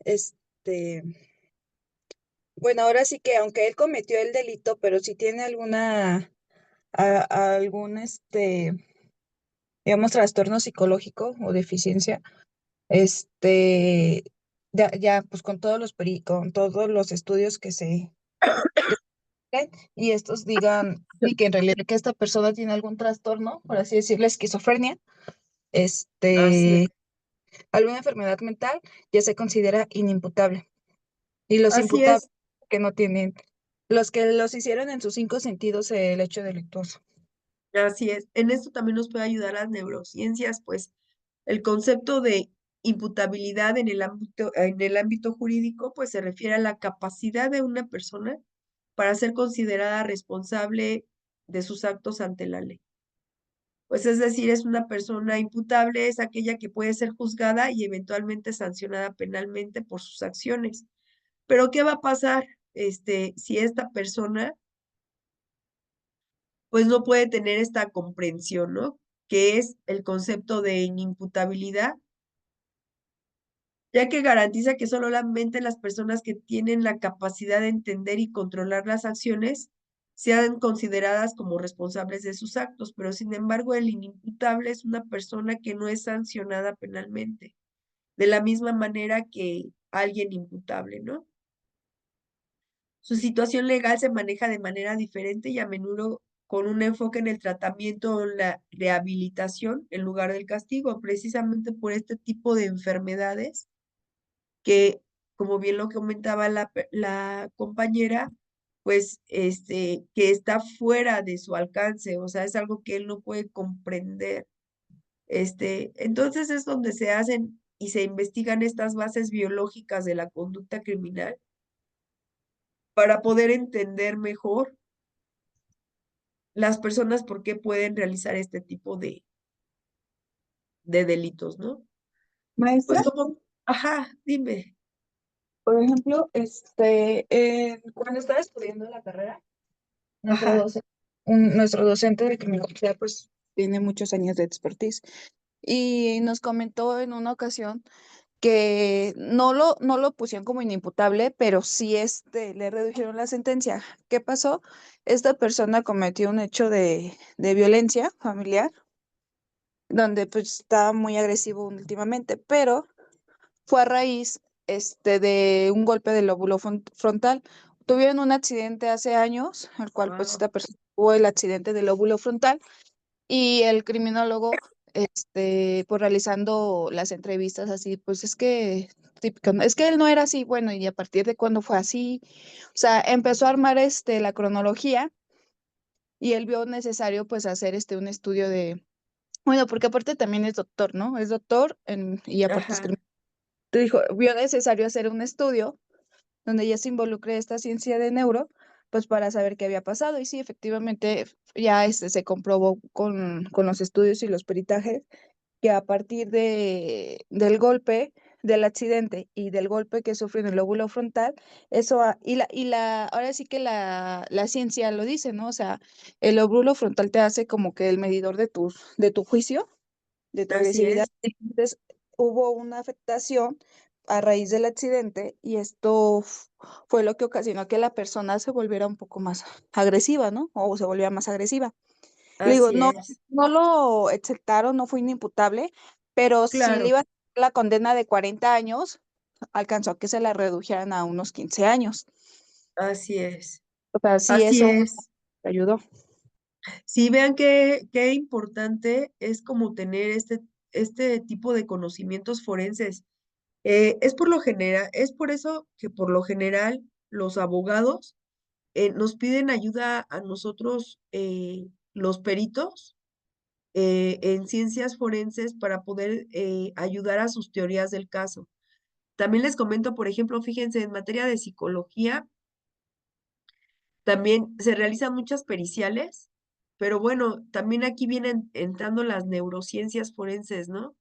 este, bueno, ahora sí que aunque él cometió el delito, pero si tiene algún, digamos, trastorno psicológico o deficiencia, ya, pues con todos con todos los estudios que se den, y estos digan sí, que en realidad que esta persona tiene algún trastorno, por así decirlo, esquizofrenia, Así es. alguna enfermedad mental, ya se considera inimputable. Y los Así imputables es. que no tienen, los que los hicieron en sus cinco sentidos el hecho delictuoso. Así es. En esto también nos puede ayudar las neurociencias, pues el concepto de imputabilidad en el ámbito jurídico, pues se refiere a la capacidad de una persona para ser considerada responsable de sus actos ante la ley. Pues es decir, es una persona imputable, es aquella que puede ser juzgada y eventualmente sancionada penalmente por sus acciones. Pero ¿qué va a pasar, si esta persona pues no puede tener esta comprensión, ¿no? Que es el concepto de inimputabilidad, ya que garantiza que solamente las personas que tienen la capacidad de entender y controlar las acciones sean consideradas como responsables de sus actos, pero sin embargo el inimputable es una persona que no es sancionada penalmente, de la misma manera que alguien imputable, ¿no? Su situación legal se maneja de manera diferente y a menudo con un enfoque en el tratamiento o en la rehabilitación en lugar del castigo, precisamente por este tipo de enfermedades que, como bien lo comentaba la compañera, pues, que está fuera de su alcance, o sea, es algo que él no puede comprender. Entonces es donde se hacen y se investigan estas bases biológicas de la conducta criminal para poder entender mejor las personas por qué pueden realizar este tipo de delitos, ¿no? Pues Maestra, como, ajá, dime, por ejemplo, cuando estaba estudiando la carrera, nuestro ajá, docente, nuestro docente de criminología, pues tiene muchos años de expertise y nos comentó en una ocasión que no lo pusieron como inimputable, pero sí le redujeron la sentencia. ¿Qué pasó? Esta persona cometió un hecho de violencia familiar, donde pues estaba muy agresivo últimamente, pero fue a raíz de un golpe del lóbulo frontal. Tuvieron un accidente hace años, el cual pues wow, esta persona tuvo el accidente del lóbulo frontal y el criminólogo pues realizando las entrevistas así, pues es que, típico, ¿no? Es que él no era así, bueno, y a partir de cuándo fue así, o sea, empezó a armar la cronología y él vio necesario pues hacer un estudio de, bueno, porque aparte también es doctor, ¿no? Es doctor y aparte es Ajá, dijo, vio necesario hacer un estudio donde ya se involucre esta ciencia de neuro, pues para saber qué había pasado. Y sí, efectivamente, ya se comprobó con los estudios y los peritajes que a partir del golpe, del accidente y del golpe que sufrió en el lóbulo frontal, ahora sí que la ciencia lo dice, ¿no? O sea, el lóbulo frontal te hace como que el medidor de tu juicio, de tu así agresividad. es, Entonces, hubo una afectación a raíz del accidente y esto fue lo que ocasionó que la persona se volviera un poco más agresiva, ¿no? O se volviera más agresiva. Le digo, así no, es. no lo exceptaron, no fue inimputable, pero si le Claro, iba a dar la condena de 40 años, alcanzó a que se la redujeran a unos 15 años. así es. O sea, sí, Así eso es. ayudó. Sí, vean qué importante es como tener este tipo de conocimientos forenses. Es por eso que por lo general los abogados nos piden ayuda a nosotros, los peritos, en ciencias forenses para poder ayudar a sus teorías del caso. También les comento, por ejemplo, fíjense, en materia de psicología, también se realizan muchas periciales, pero bueno, también aquí vienen entrando las neurociencias forenses, ¿no?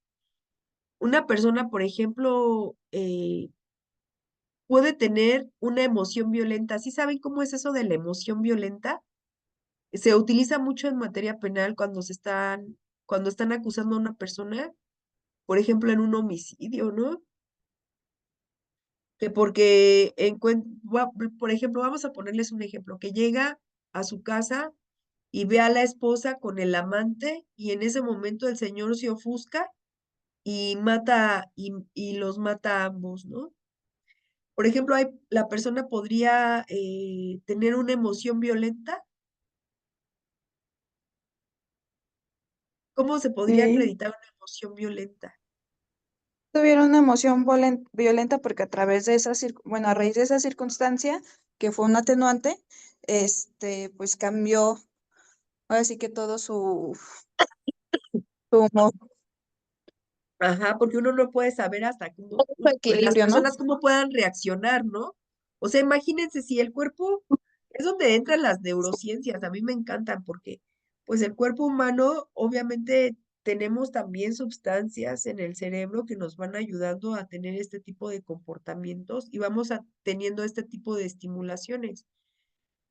Una persona, por ejemplo, puede tener una emoción violenta. ¿Sí saben cómo es eso de la emoción violenta? Se utiliza mucho en materia penal cuando están acusando a una persona, por ejemplo, en un homicidio, ¿no? Que porque, por ejemplo, vamos a ponerles un ejemplo, que llega a su casa y ve a la esposa con el amante y en ese momento el señor se ofusca y los mata a ambos, ¿no? Por ejemplo, la persona podría tener una emoción violenta. ¿Cómo se podría Sí. acreditar una emoción violenta? Tuvieron una emoción violenta porque a través de bueno, a raíz de esa circunstancia, que fue un atenuante, pues cambió, ahora sí que todo su humor, Ajá, porque uno no puede saber hasta cómo, su pues las equilibrio, ¿no? personas cómo puedan reaccionar, ¿no? O sea, imagínense si el cuerpo, es donde entran las neurociencias, a mí me encantan porque, pues el cuerpo humano, obviamente tenemos también sustancias en el cerebro que nos van ayudando a tener este tipo de comportamientos y vamos teniendo este tipo de estimulaciones.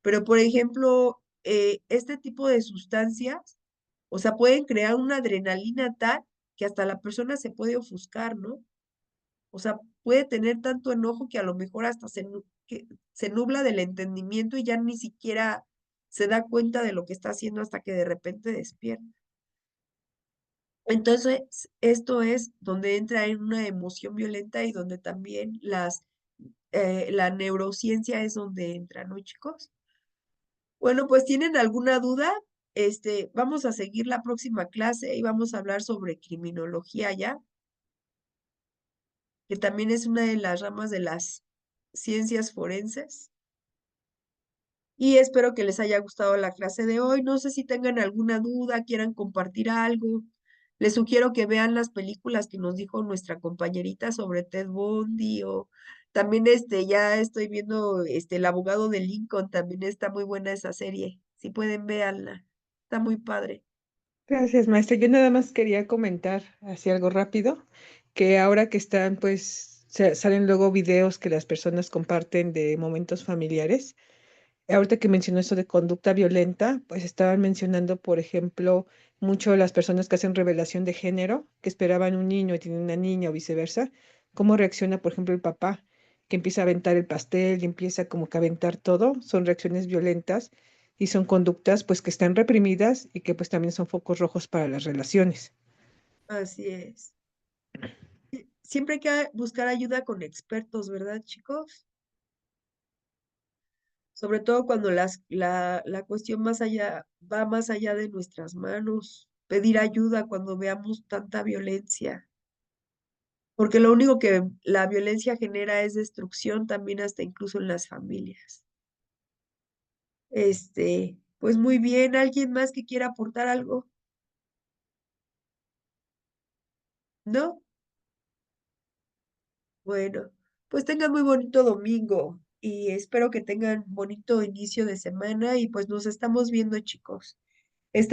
Pero, por ejemplo, este tipo de sustancias, o sea, pueden crear una adrenalina tal que hasta la persona se puede ofuscar, ¿no? O sea, puede tener tanto enojo que a lo mejor hasta que se nubla del entendimiento y ya ni siquiera se da cuenta de lo que está haciendo hasta que de repente despierta. Entonces, esto es donde entra en una emoción violenta y donde también la neurociencia es donde entra, ¿no, chicos? Bueno, pues ¿tienen alguna duda? Vamos a seguir la próxima clase y vamos a hablar sobre criminología ya, que también es una de las ramas de las ciencias forenses. Y espero que les haya gustado la clase de hoy. No sé si tengan alguna duda, quieran compartir algo. Les sugiero que vean las películas que nos dijo nuestra compañerita sobre Ted Bundy o también ya estoy viendo El abogado de Lincoln, también está muy buena esa serie. Si pueden, véanla. Está muy padre. Gracias, maestra. Yo nada más quería comentar así algo rápido, que ahora que están, pues, salen luego videos que las personas comparten de momentos familiares. Ahorita que mencionó eso de conducta violenta, pues estaban mencionando, por ejemplo, mucho las personas que hacen revelación de género, que esperaban un niño y tienen una niña o viceversa, cómo reacciona, por ejemplo, el papá, que empieza a aventar el pastel y empieza como que a aventar todo, son reacciones violentas y son conductas pues que están reprimidas y que pues también son focos rojos para las relaciones. Así es. Siempre hay que buscar ayuda con expertos, ¿verdad, chicos? Sobre todo cuando la cuestión va más allá de nuestras manos. pedir ayuda cuando veamos tanta violencia, porque lo único que la violencia genera es destrucción también hasta incluso en las familias. Pues muy bien, ¿alguien más que quiera aportar algo? ¿No? Bueno, pues tengan muy bonito domingo y espero que tengan bonito inicio de semana y pues nos estamos viendo, chicos.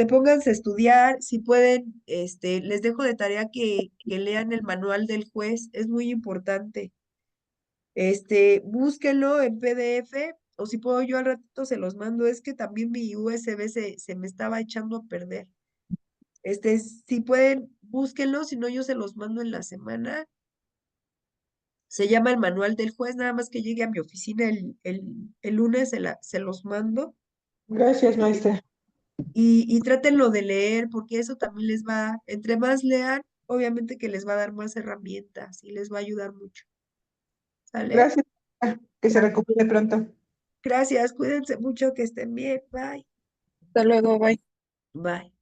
Pónganse a estudiar, si pueden, les dejo de tarea que lean el manual del juez, es muy importante. Búsquenlo en PDF o si puedo yo al ratito se los mando, es que también mi USB se me estaba echando a perder. Si pueden, búsquenlo, si no yo se los mando en la semana. Se llama el manual del juez, nada más que llegue a mi oficina el lunes, se los mando. Gracias, maestra. Y trátenlo de leer, porque eso también les va, entre más lean, obviamente que les va a dar más herramientas y les va a ayudar mucho. ¿Sale? Gracias. Que se recupere pronto. Gracias, cuídense mucho, que estén bien. Bye. Hasta luego, bye. Bye.